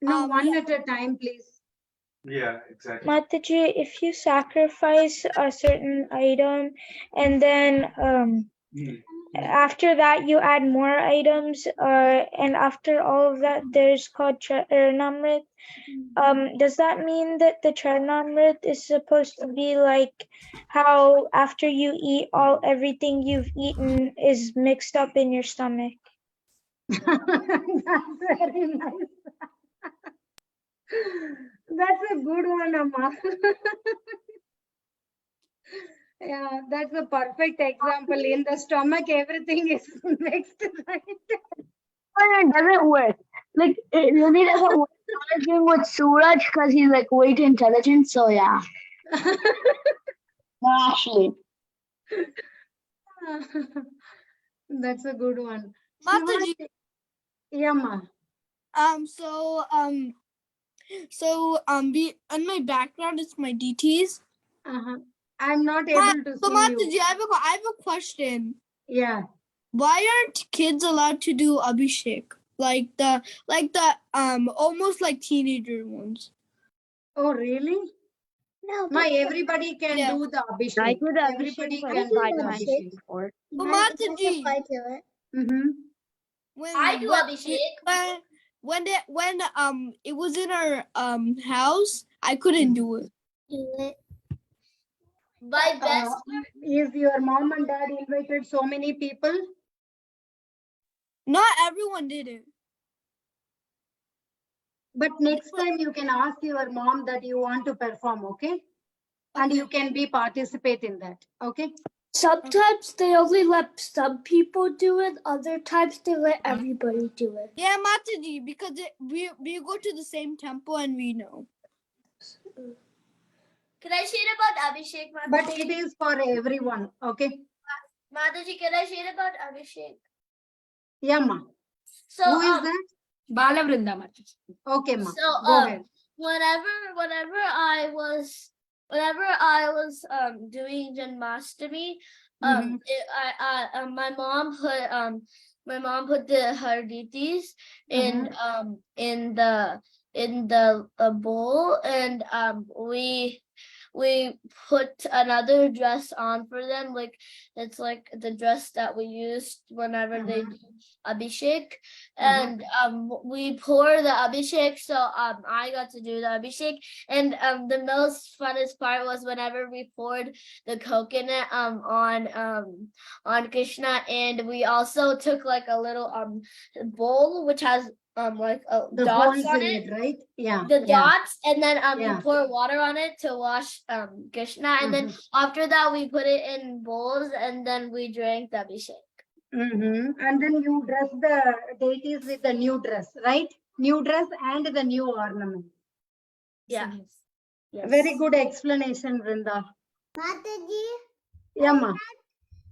B: No, one at a time, please.
I: Mataji, if you sacrifice a certain item and then after that you add more items, and after all of that there's called Charnamrit. Does that mean that the Charnamrit is supposed to be like how after you eat everything you've eaten is mixed up in your stomach?
B: That's very nice. That's a good one, Amma. Yeah, that's a perfect example. In the stomach, everything is mixed, right?
I: It doesn't work. Like it really doesn't work. Arguing with Suraj because he's like way too intelligent. So yeah. No, actually.
B: That's a good one.
C: Mataji,
B: Yeah, ma.
C: On my background it's my DTs.
B: I'm not able to
C: So
B: see
C: Mataji,
B: you.
C: I have a question.
B: Yeah.
C: Why aren't kids allowed to do Abhishek? Like the almost like teenager ones.
B: Oh, really?
D: No,
B: Ma, everybody can
C: Yeah.
B: do the Abhishek.
G: I could
B: Everybody
G: Abhishek
B: can
G: for
B: do
G: 5
B: the
G: times
B: Abhishek.
G: before.
C: But
D: I
C: Mataji,
D: can do it.
C: I do Abhishek. When it was in our house, I couldn't do it.
D: Do it.
C: My
B: Is your mom and dad invited so many people?
C: Not everyone did it.
B: But next time you can ask your mom that you want to perform, okay? And you can participate in that, okay?
I: Sometimes they only let some people do it. Other times they let everybody do it.
C: Yeah, Mataji, because we go to the same temple and we know.
M: Can I share about Abhishek, Mataji?
B: But it is for everyone, okay?
M: Mataji, can I share about Abhishek?
B: Yeah, ma.
M: So,
B: who is that?
A: Balavrinda Mataji.
B: Okay, ma.
M: So,
B: Go ahead.
M: whenever I was doing Janmashtami, my mom put her DTs in the bowl, and we put another dress on for them, like it's like the dress that we used whenever they do Abhishek, and we pour the Abhishek. So I got to do the Abhishek, and the most funnest part was whenever we poured the coconut on Krishna, and we also took like a little bowl which has like
B: The
M: dots
B: holes
M: on
B: in
M: it.
B: it, right? Yeah.
M: The dots, and then
B: Yeah.
M: you pour water on it to wash Krishna, and then after that we put it in bowls, and then we drank the Abhishek.
B: And then you dress the deities with the new dress, right? New dress and the new ornament.
M: Yeah.
B: Yes. Very good explanation, Vrinda.
D: Mataji,
B: Yeah, ma.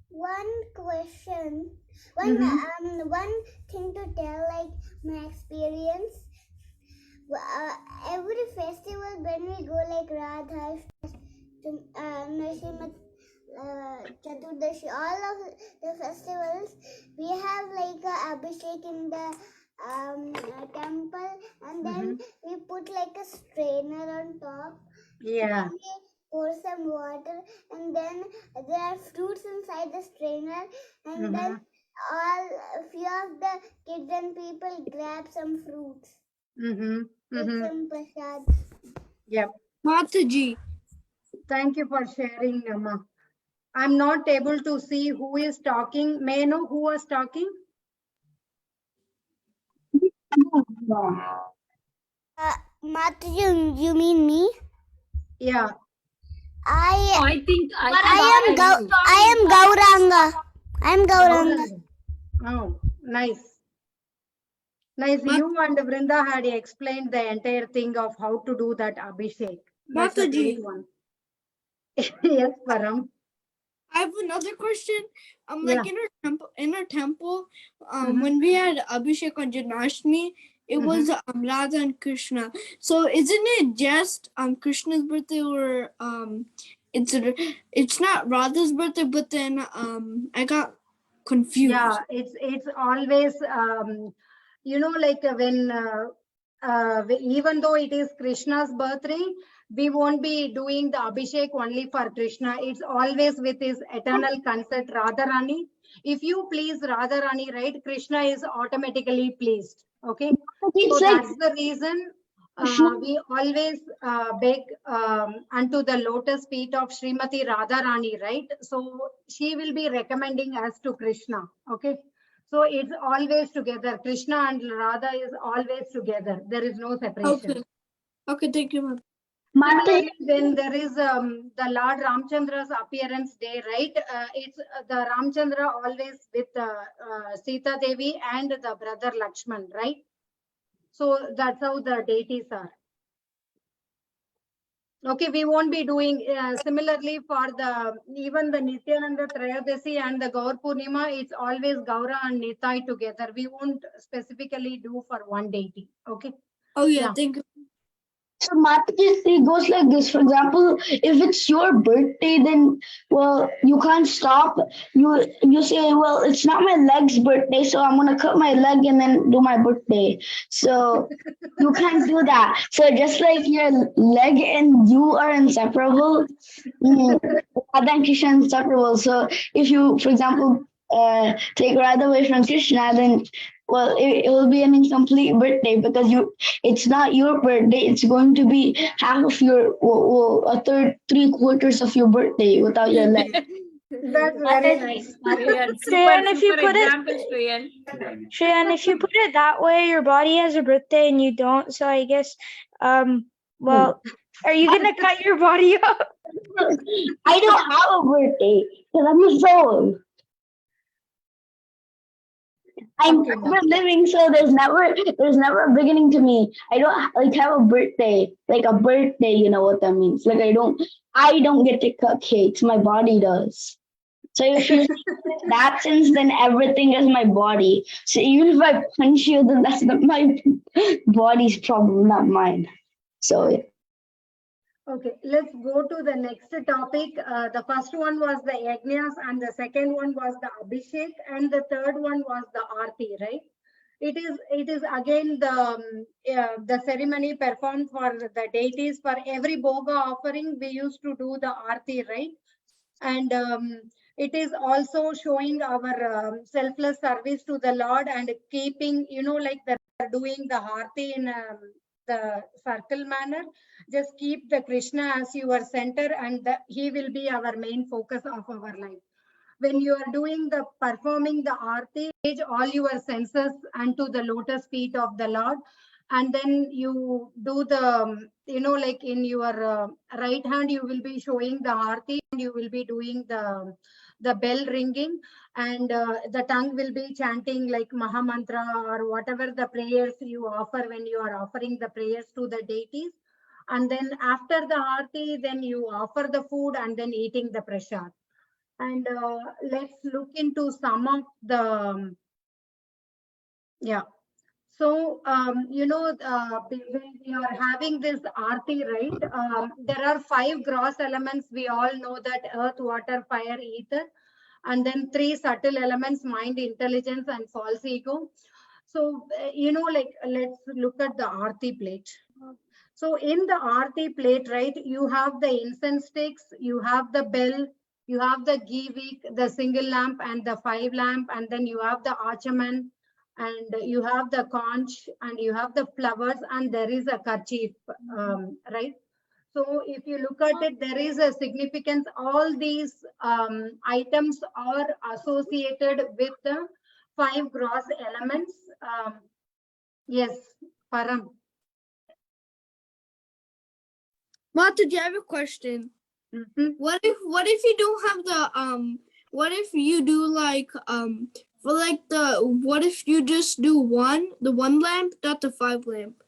D: one question. One thing to tell, like my experience. Every festival when we go, like Radha, Narasimha, Chaturdashi, all of the festivals, we have like a Abhishek in the temple, and then we put like a strainer on top.
B: Yeah.
D: We pour some water, and then there are fruits inside the strainer, and then a few of the kids and people grab some fruits. Take some prasad.
B: Yeah.
C: Mataji.
B: Thank you for sharing, Amma. I'm not able to see who is talking. May I know who was talking?
D: Mataji, you mean me?
B: Yeah.
D: I am Gauranga. I'm Gauranga.
B: Oh, nice. Nice. You and Vrinda had explained the entire thing of how to do that Abhishek. That's a great one. Yes, Param.
C: I have another question.
B: Yeah.
C: Like in our temple, when we had Abhishek on Janmashtami, it was Radha and Krishna. So isn't it just Krishna's birthday, or it's not Radha's birthday, but then I got confused.
B: Yeah, it's always like when even though it is Krishna's birthday, we won't be doing the Abhishek only for Krishna. It's always with his eternal consent, Radharani. If you please Radharani, right, Krishna is automatically pleased. Okay,
I: It's
B: so
I: like
B: that's the reason we always beg unto the lotus feet of Srimati Radharani, right? So she will be recommending us to Krishna. Okay, so it's always together. Krishna and Radha is always together. There is no separation.
C: Okay, thank you, ma'am.
B: Similarly, when there is the Lord Ramchandra's appearance day, right? It's the Ramchandra always with Sita Devi and the brother Lakshman, right? So that's how the deities are. Okay, we won't be doing similarly for the even the Nityananda Trayodasi and the Gaur Purnima. It's always Gaura and Nitai together. We won't specifically do for one deity. Okay.
C: Oh yeah, thank you.
I: So Mataji goes like this. For example, if it's your birthday, then well, you can't stop. You say, well, it's not my leg's birthday, so I'm gonna cut my leg and then do my birthday. So you can't do that. So just like your leg and you are inseparable, Radha and Krishna are inseparable. So if you, for example, take Radha away from Krishna, then well, it will be an incomplete birthday because it's not your birthday. It's going to be half of your, a third, 3/4 of your birthday without your leg.
B: That's very nice.
K: Shreyan, if you put Shreyan, if you put it that way, your body has a birthday and you don't. So I guess, well, are you gonna cut your body off?
I: I don't have a birthday because I'm a soul. I'm never living, so there's never a beginning to me. I don't like have a birthday, like a birthday. You know what that means? Like I don't get to cut cakes. My body does. So if you that sense, then everything is my body. So even if I punch you, then that's not my body's problem, not mine. So.
B: Okay, let's go to the next topic. The first one was the Yajnas and the second one was the Abhishek and the third one was the Aarti, right? It is again the ceremony performed for the deities. For every Bhoga offering, we used to do the Aarti, right? And it is also showing our selfless service to the Lord and keeping, like they're doing the Aarti in the circle manner. Just keep the Krishna as your center and he will be our main focus of our life. When you are doing the performing the Aarti, engage all your senses unto the lotus feet of the Lord. And then you do the, like in your right hand, you will be showing the Aarti and you will be doing the bell ringing and the tongue will be chanting like Maha Mantra or whatever the prayers you offer when you are offering the prayers to the deities. And then after the Aarti, then you offer the food and then eating the prasad. And let's look into some of the, So, when we are having this Aarti, right, there are 5 gross elements. We all know that earth, water, fire, ether. And then 3 subtle elements, mind, intelligence, and false ego. So, let's look at the Aarti plate. So in the Aarti plate, right, you have the incense sticks, you have the bell, you have the ghee wick, the single lamp and the 5 lamp, and then you have the archaman, and you have the conch, and you have the flowers, and there is a kerchief, right? So if you look at it, there is a significance. All these items are associated with the 5 gross elements. Yes, Param.
C: Mataji, I have a question. What if you don't have the what if you do like for like what if you just do the one lamp, not the 5 lamp?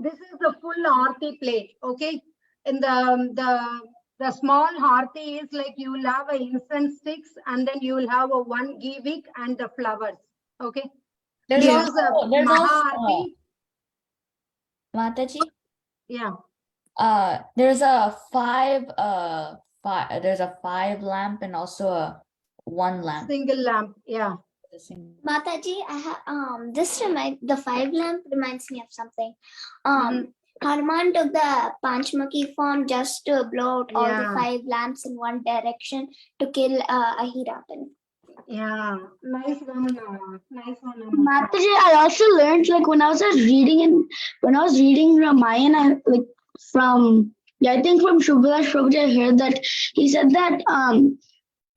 B: This is the full Aarti plate, okay? In the The small Aarti is like you will have a incense sticks and then you will have a one ghee wick and the flowers. Okay.
L: There's
B: This
L: also
B: is a
L: there's
B: Maha
L: also
B: Aarti.
L: Mataji.
B: Yeah.
L: There's a there's a 5 lamp and also a 1 lamp.
B: Single lamp. Yeah.
D: Mataji, I have the 5 lamp reminds me of something. Hanuman took the Panchmukhi form just to blow out all the 5 lamps in one direction to kill Ahirapan.
B: Yeah, nice one. Nice one.
I: Mataji, I also learned like when I was reading Ramayana, like I think from Shubhalash Prabhuji, I heard that he said that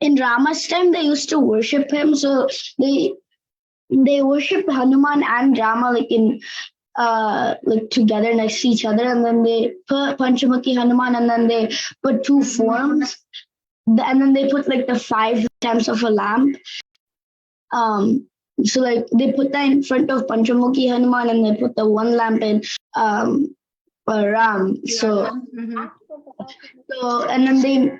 I: in Rama's time they used to worship him, so they worship Hanuman and Rama like together next to each other, and then they put Panchamukhi Hanuman, and then they put 2 forms, and then they put like the 5 times of a lamp. So like they put that in front of Panchamukhi Hanuman, and they put the 1 lamp in Ram. So and then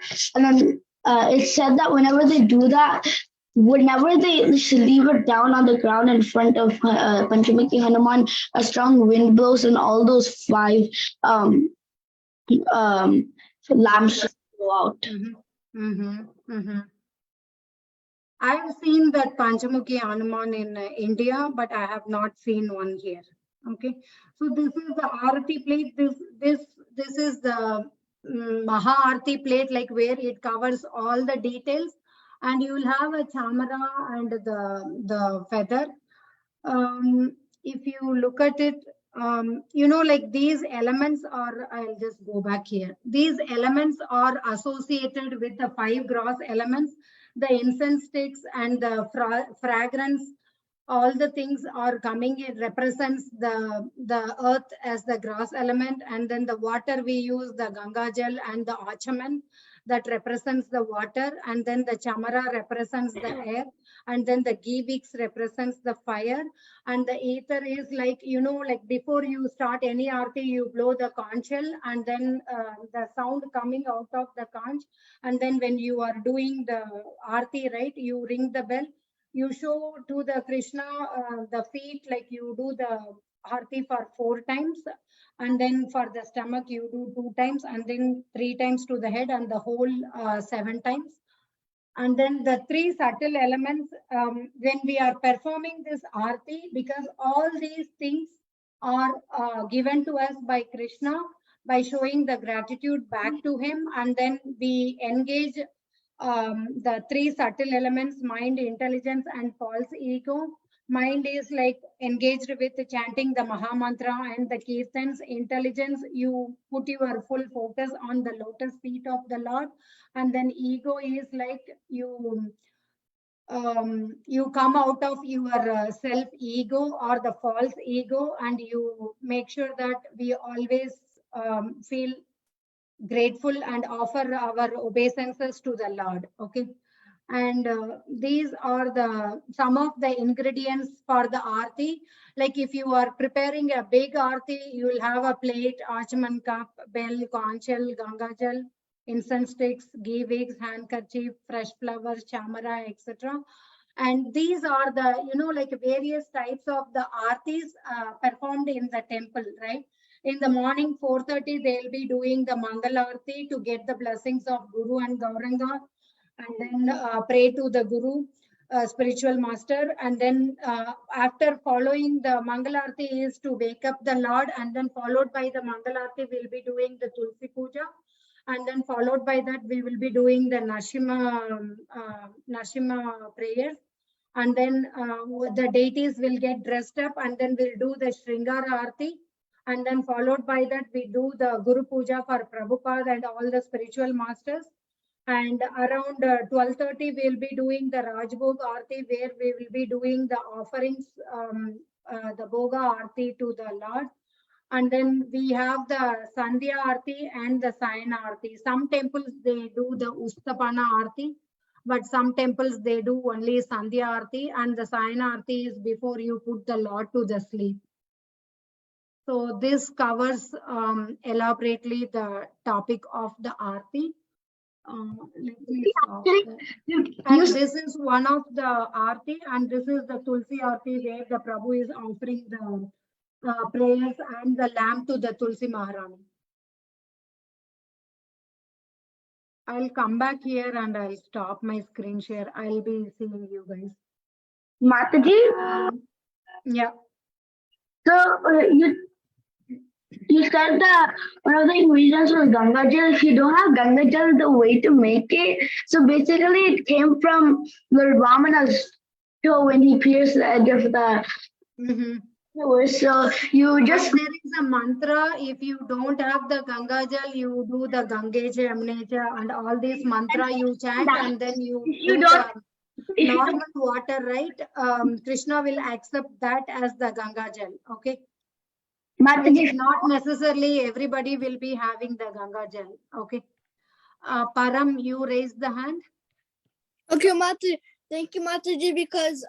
I: it said that whenever they do that, whenever they leave it down on the ground in front of Panchamukhi Hanuman, a strong wind blows and all those 5 lamps go out.
B: I have seen that Panchamukhi Hanuman in India, but I have not seen one here. Okay, so this is the Aarti plate. This is the Maha Aarti plate, like where it covers all the details, and you will have a chamara and the feather. If you look at it, you know, like these elements are, I'll just go back here. These elements are associated with the 5 gross elements. The incense sticks and the fragrance, all the things are coming. It represents the earth as the gross element, and then the water we use, the Ganga Jal and the Achaman, that represents the water, and then the chamara represents the air, and then the Givix represents the fire, and the ether is like, you know, like before you start any aarti, you blow the conch shell, and then the sound coming out of the conch, and then when you are doing the aarti, right, you ring the bell, you show to the Krishna the feet, like you do the aarti for 4 times, and then for the stomach you do 2 times, and then 3 times to the head, and the whole 7 times. And then the 3 subtle elements, when we are performing this aarti, because all these things are given to us by Krishna, by showing the gratitude back to him, and then we engage the 3 subtle elements, mind, intelligence, and false ego. Mind is like engaged with chanting the Maha Mantra and the Kirtans. Intelligence, you put your full focus on the lotus feet of the Lord. And then ego is like you come out of your self ego or the false ego, and you make sure that we always feel grateful and offer our obeisances to the Lord. Okay. And these are some of the ingredients for the aarti. Like if you are preparing a big aarti, you will have a plate, achaman cup, bell, conch shell, Ganga Jal, incense sticks, ghee wigs, handkerchief, fresh flowers, chamara, etc. And these are the, you know, like various types of the aartis performed in the temple, right? In the morning, 4:30, they'll be doing the Mangal Aarti to get the blessings of Guru and Gauranga, and then pray to the Guru, spiritual master. And then after following the Mangal Aarti is to wake up the Lord, and then followed by the Mangal Aarti, we'll be doing the Tulsi Puja. And then followed by that, we will be doing the Nashima prayers. And then the deities will get dressed up, and then we'll do the Shringara Aarti. And then followed by that, we do the Guru Puja for Prabhupada and all the spiritual masters. And around 12:30, we'll be doing the Rajbhog Aarti, where we will be doing the offerings, the Bhoga Aarti to the Lord. And then we have the Sandhya Aarti and the Sayana Aarti. Some temples, they do the Ustapana Aarti, but some temples, they do only Sandhya Aarti, and the Sayana Aarti is before you put the Lord to the sleep. So this covers elaborately the topic of the Aarti. Let me stop
I: Actually,
B: there.
I: you
B: And this is one of the Aarti, and this is the Tulsi Aarti where the Prabhu is offering the prayers and the lamb to the Tulsi Maharani. I'll come back here and I'll stop my screen share. I'll be seeing you guys.
I: Mataji,
B: Yeah.
I: so you said that one of the ingredients was Ganga Jal. If you don't have Ganga Jal, the way to make it. So basically, it came from Lord Vamana's show when he pierced the edge of the universe. So you just.
B: But there is a mantra. If you don't have the Ganga Jal, you do the Gangeja, Yamneja, and all these mantra you chant, and then you
I: You
B: do
I: don't.
B: the normal water, right? Krishna will accept that as the Ganga Jal. Okay.
I: Mataji,
B: Not necessarily everybody will be having the Ganga Jal. Okay. Param, you raise the hand.
C: Okay, Mataji. Thank you, Mataji, because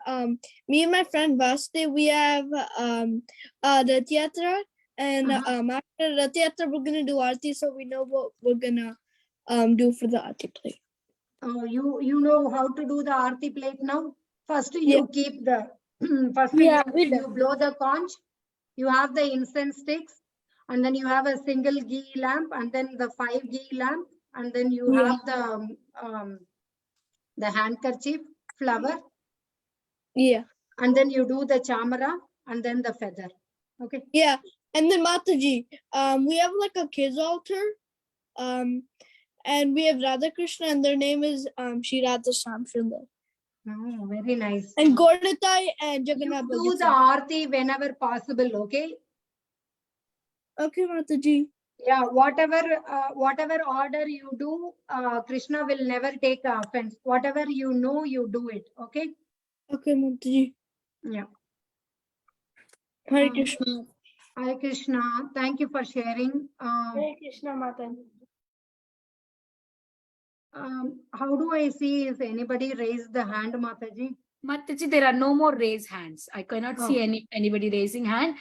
C: me and my friend Vaste, we have the theater, and after the theater we're gonna do Aarti, so we know what we're gonna do for the Aarti plate.
B: Oh, you know how to do the Aarti plate now? First you keep the first you blow the conch, you have the incense sticks, and then you have a single ghee lamp, and then the 5 ghee lamp, and then you have the handkerchief flower.
C: Yeah.
B: And then you do the chamara and then the feather. Okay.
C: Yeah. And then Mataji, we have like a kids altar. And we have Radha Krishna, and their name is Shri Radha Shamsundar.
B: Oh, very nice.
C: And Gordatai and Jagannath.
B: You do the Aarti whenever possible, okay?
C: Okay, Mataji.
B: Yeah, whatever order you do, Krishna will never take offense. Whatever you know, you do it, okay?
C: Okay, Mataji.
B: Yeah.
C: Hare Krishna.
B: Hare Krishna. Thank you for sharing.
C: Hare Krishna, Mataji.
B: How do I see if anybody raised the hand, Mataji?
A: Mataji, there are no more raised hands. I cannot see anybody raising hand.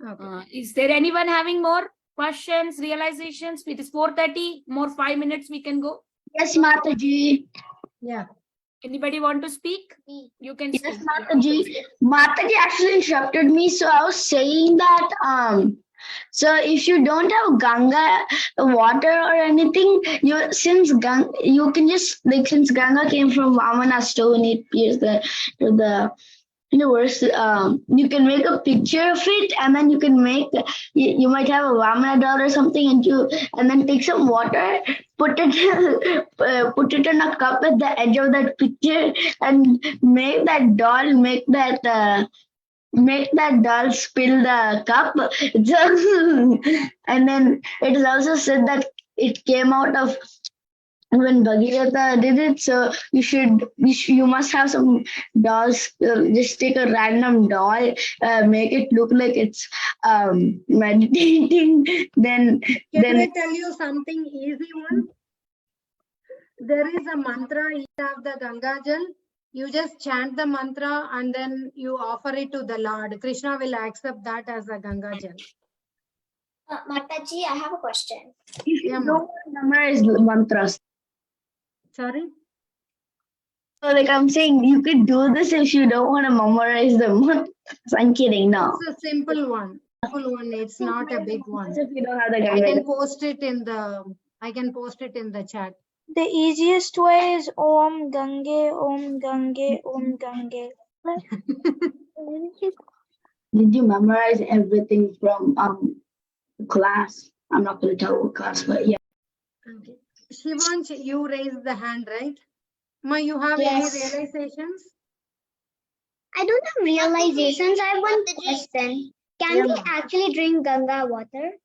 B: Okay.
A: Is there anyone having more questions, realizations? It is 4:30. More 5 minutes we can go.
I: Yes, Mataji.
B: Yeah.
A: Anybody want to speak? You can speak.
I: Yes, Mataji. Mataji actually interrupted me, so I was saying that so if you don't have Ganga water or anything, you can just like since Ganga came from Vamana's stone and it pierced the universe, you can make a picture of it, and then you can make you might have a Vamana doll or something, and then take some water, put it in a cup at the edge of that picture, and make that doll spill the cup. And then it is also said that it came out of when Bhagirath did it. So you must have some dolls. Just take a random doll, make it look like it's meditating. Then
B: I tell you something easy one? There is a mantra each of the Ganga Jal. You just chant the mantra and then you offer it to the Lord. Krishna will accept that as a Ganga Jal.
D: Mataji, I have a question.
I: If you don't memorize mantras.
B: Sorry?
I: So like I'm saying, you could do this if you don't want to memorize them. I'm kidding, no.
B: It's a simple one. It's not a big one.
I: If you don't have the
B: I can post it in the chat.
K: The easiest way is Om Gange, Om Gange, Om Gange.
I: Did you memorize everything from class? I'm not going to tell what class, but yeah.
B: Okay. Shivansh, you raised the hand, right? Ma, you have any realizations?
D: I don't have realizations. I have one question. Can we actually drink Ganga water?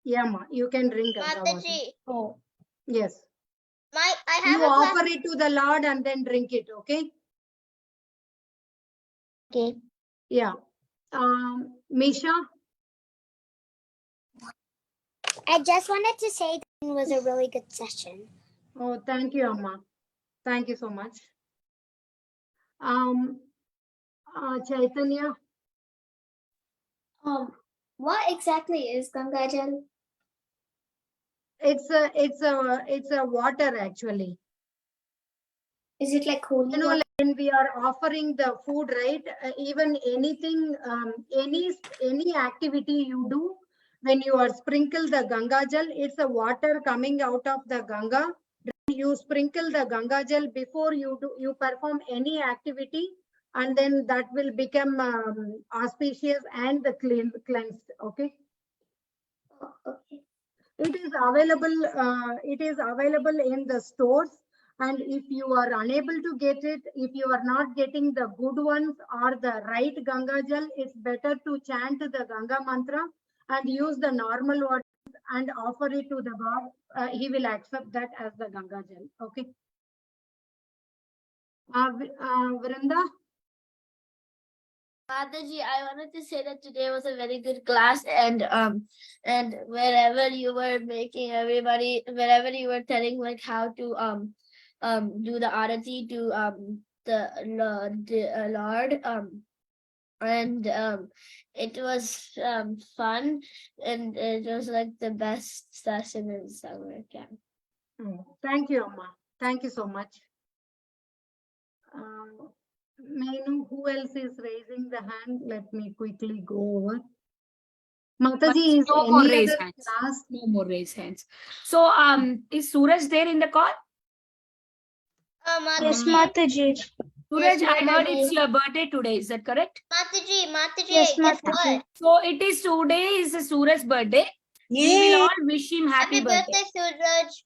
B: Yeah, ma, you can drink Ganga water.
D: Oh.
B: Yes.
D: I have
B: you offer it to the Lord and then drink it, okay?
D: Okay.
B: Yeah. Misha?
D: I just wanted to say that it was a really good session.
B: Oh, thank you, Amma. Thank you so much. Chaitanya?
D: What exactly is Ganga Jal?
B: It's a water actually.
D: Is it like holy
B: You know,
D: water?
B: like when we are offering the food, right? Even anything, any activity you do, when you are sprinkle the Ganga Jal, it's a water coming out of the Ganga. You sprinkle the Ganga Jal before you perform any activity, and then that will become auspicious and the cleansed. Okay.
D: Oh, okay.
B: It is available. It is available in the stores. And if you are unable to get it, if you are not getting the good ones or the right Ganga Jal, it's better to chant the Ganga mantra and use the normal water and offer it to the God. He will accept that as the Ganga Jal. Okay. Vrinda?
M: Mataji, I wanted to say that today was a very good class, and wherever you were making everybody, wherever you were telling like how to do the arati to the Lord, and it was fun, and it was like the best session in summer camp.
B: Thank you, Amma. Thank you so much. May I know who else is raising the hand? Let me quickly go over. Mataji, is
A: No more
B: any
A: raised
B: other
A: hands.
B: class?
A: No more raised hands. So, is Suraj there in the call?
K: Yes,
D: Mataji.
K: Mataji.
A: Suraj, I heard
D: Mataji.
A: it's your birthday today. Is that correct?
D: Mataji,
K: Yes,
D: guess
K: Mataji.
D: what?
A: So it is today is Suraj's birthday. We will all wish him happy birthday.
D: Suraj.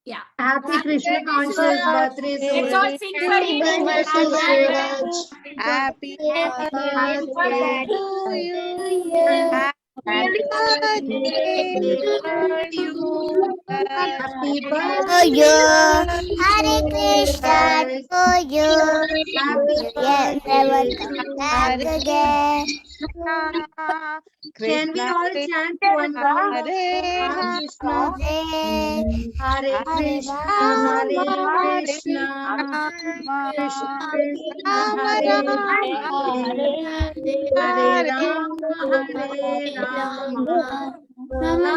A: Yeah.
B: Happy
D: Happy
B: Krishna
D: birthday,
B: conscious
D: Suraj.
B: birthday,
A: Let's all
B: Suraj.
A: sing for him.
D: Happy birthday, Suraj.
E: Happy
B: Happy
E: birthday
B: birthday
E: to you.
B: to
E: Happy birthday to you.
B: Happy
D: to you.
B: birthday,
D: Hare Krishna
B: Suraj.
D: to you.
B: Happy
D: Yeah, never
B: birthday
D: come
B: to
D: back
E: Hare
B: you.
D: again.
E: Krishna,
B: Can we
E: Krishna
B: all
E: Krishna,
B: chant one by
E: Hare
B: Hare Krishna?
D: Hare
B: Hare
D: Hare
B: Krishna, Hare
D: Rama,
B: Krishna, Krishna
E: Rama,
B: Krishna,
E: Rama
B: Hare
E: Rama,
B: Hare, Hare
E: Hare
B: Rama, Hare Rama, Rama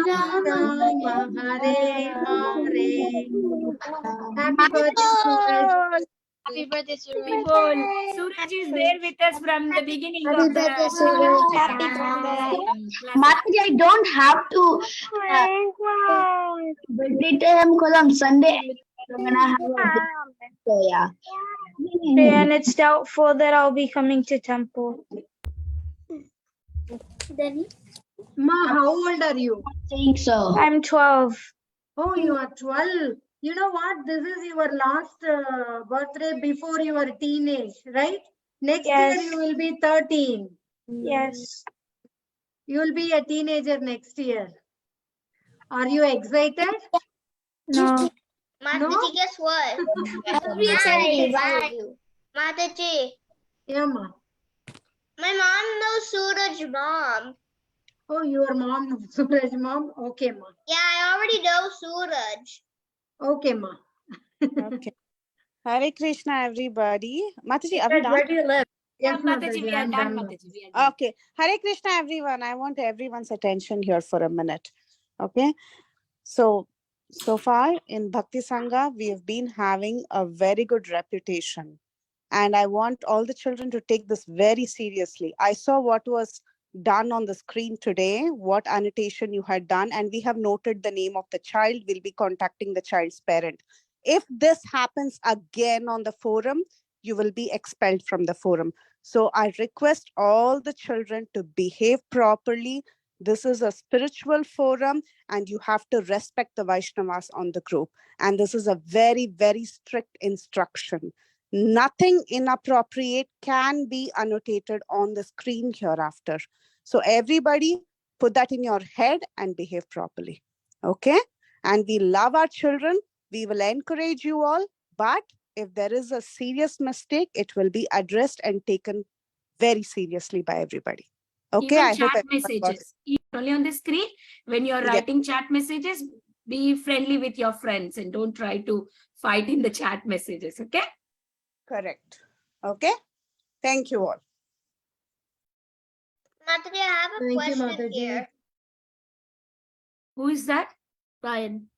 B: Rama, Hare Hare. Happy birthday, Suraj.
D: Happy birthday,
A: Happy
D: Suraj.
A: bol. Suraj is there with us from the beginning
D: Happy
A: of the
D: birthday, Suraj.
K: Happy
A: classes.
I: Mataji, I don't have to birthday to him because on Sunday I'm gonna have a big so yeah.
K: And it's doubtful that I'll be coming to temple.
D: Then
B: Ma, how old are you?
I: I think so.
K: I'm 12.
B: Oh, you are 12. You know what? This is your last birthday before your teenage, right? Next
K: Yes.
B: year you will be 13.
K: Yes.
B: You will be a teenager next year. Are you excited?
K: No.
D: Mataji, guess what? Why? Mataji,
B: Yeah, ma.
D: my mom knows Suraj mom.
B: Oh, your mom, Suraj mom. Okay, ma.
D: Yeah, I already know Suraj.
B: Okay, ma.
E: Okay. Hare Krishna, everybody. Mataji, are we done?
A: Where do you live?
B: Yes,
A: Mataji,
B: Mataji,
A: we are
B: I'm
A: done,
B: done.
A: Mataji. We are done.
E: Okay. Hare Krishna, everyone. I want everyone's attention here for a minute. Okay. So far in Bhakti Sangha, we have been having a very good reputation. And I want all the children to take this very seriously. I saw what was done on the screen today, what annotation you had done, and we have noted the name of the child. We'll be contacting the child's parent. If this happens again on the forum, you will be expelled from the forum. So I request all the children to behave properly. This is a spiritual forum, and you have to respect the Vaishnavas on the group. And this is a very, very strict instruction. Nothing inappropriate can be annotated on the screen hereafter. So everybody put that in your head and behave properly. Okay? And we love our children. We will encourage you all. But if there is a serious mistake, it will be addressed and taken very seriously by everybody. Okay?
A: Even
E: I hope
A: chat
E: everyone got it.
A: messages. Even only on the screen, when you're
E: Yeah.
A: writing chat messages, be friendly with your friends and don't try to fight in the chat messages. Okay?
E: Correct. Okay? Thank you all.
D: Mataji, I have a
B: Thank you,
D: question
B: Mataji.
D: here.
A: Who is that?
M: Ryan.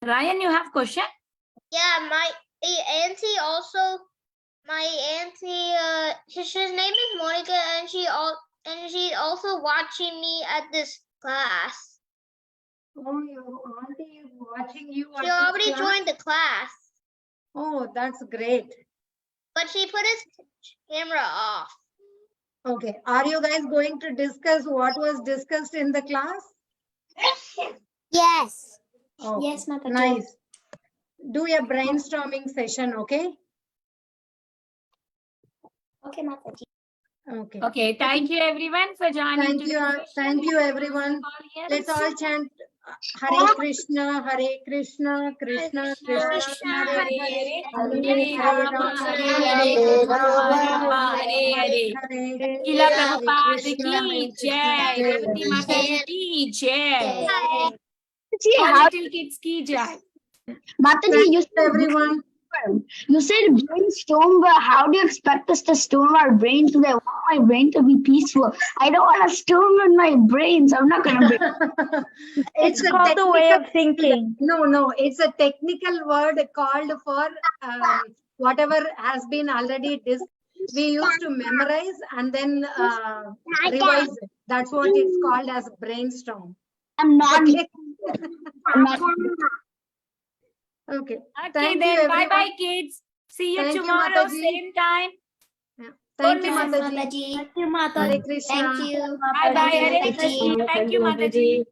A: Ryan, you have question?
D: Yeah, my auntie also. My auntie, his name is Monica, and she's also watching me at this class.
B: Oh, your auntie is watching you.
D: She
B: at this
D: already
B: class?
D: joined the class,
B: Oh, that's great.
D: but she put his camera off.
B: Okay. Are you guys going to discuss what was discussed in the class?
D: Yes.
B: Okay.
D: Yes, Mataji.
B: Nice. Do a brainstorming session, okay?
D: Okay, Mataji.
B: Okay.
A: Okay, thank you everyone for joining.
B: Thank you. Thank you, everyone. Let's all chant Hare Krishna, Krishna, Krishna, Hare Hare Rama,
A: Hare Rama, Hare Hare. Kila Prabhupada ki jai. Revathy Mataji ki jai.
I: See
A: All
I: how
A: little kids ki jai.
I: Mataji, you said
B: everyone.
I: You said brainstorm, but how do you expect us to storm our brains? Because I want my brain to be peaceful. I don't want to storm in my brains. I'm not going to.
B: It's a
G: called the way
B: technical-
G: of thinking.
B: No, it's a technical word called for whatever has been already we used to memorize and then revise it. That's what it's called as brainstorm.
I: I'm not.
B: Okay.
I: I'm not.
B: Okay.
A: Okay,
B: Thank you,
A: then
B: everyone.
A: bye-bye kids. See you
B: Thank you,
A: tomorrow,
B: Mataji.
A: same time.
B: Yeah. Thank you,
A: Goodness.
B: Mataji.
D: Thank
B: you, Mataji. Hare Krishna.
D: Thank you.
A: Bye-bye. Hare
D: Mataji.
A: Krishna. Thank you, Mataji.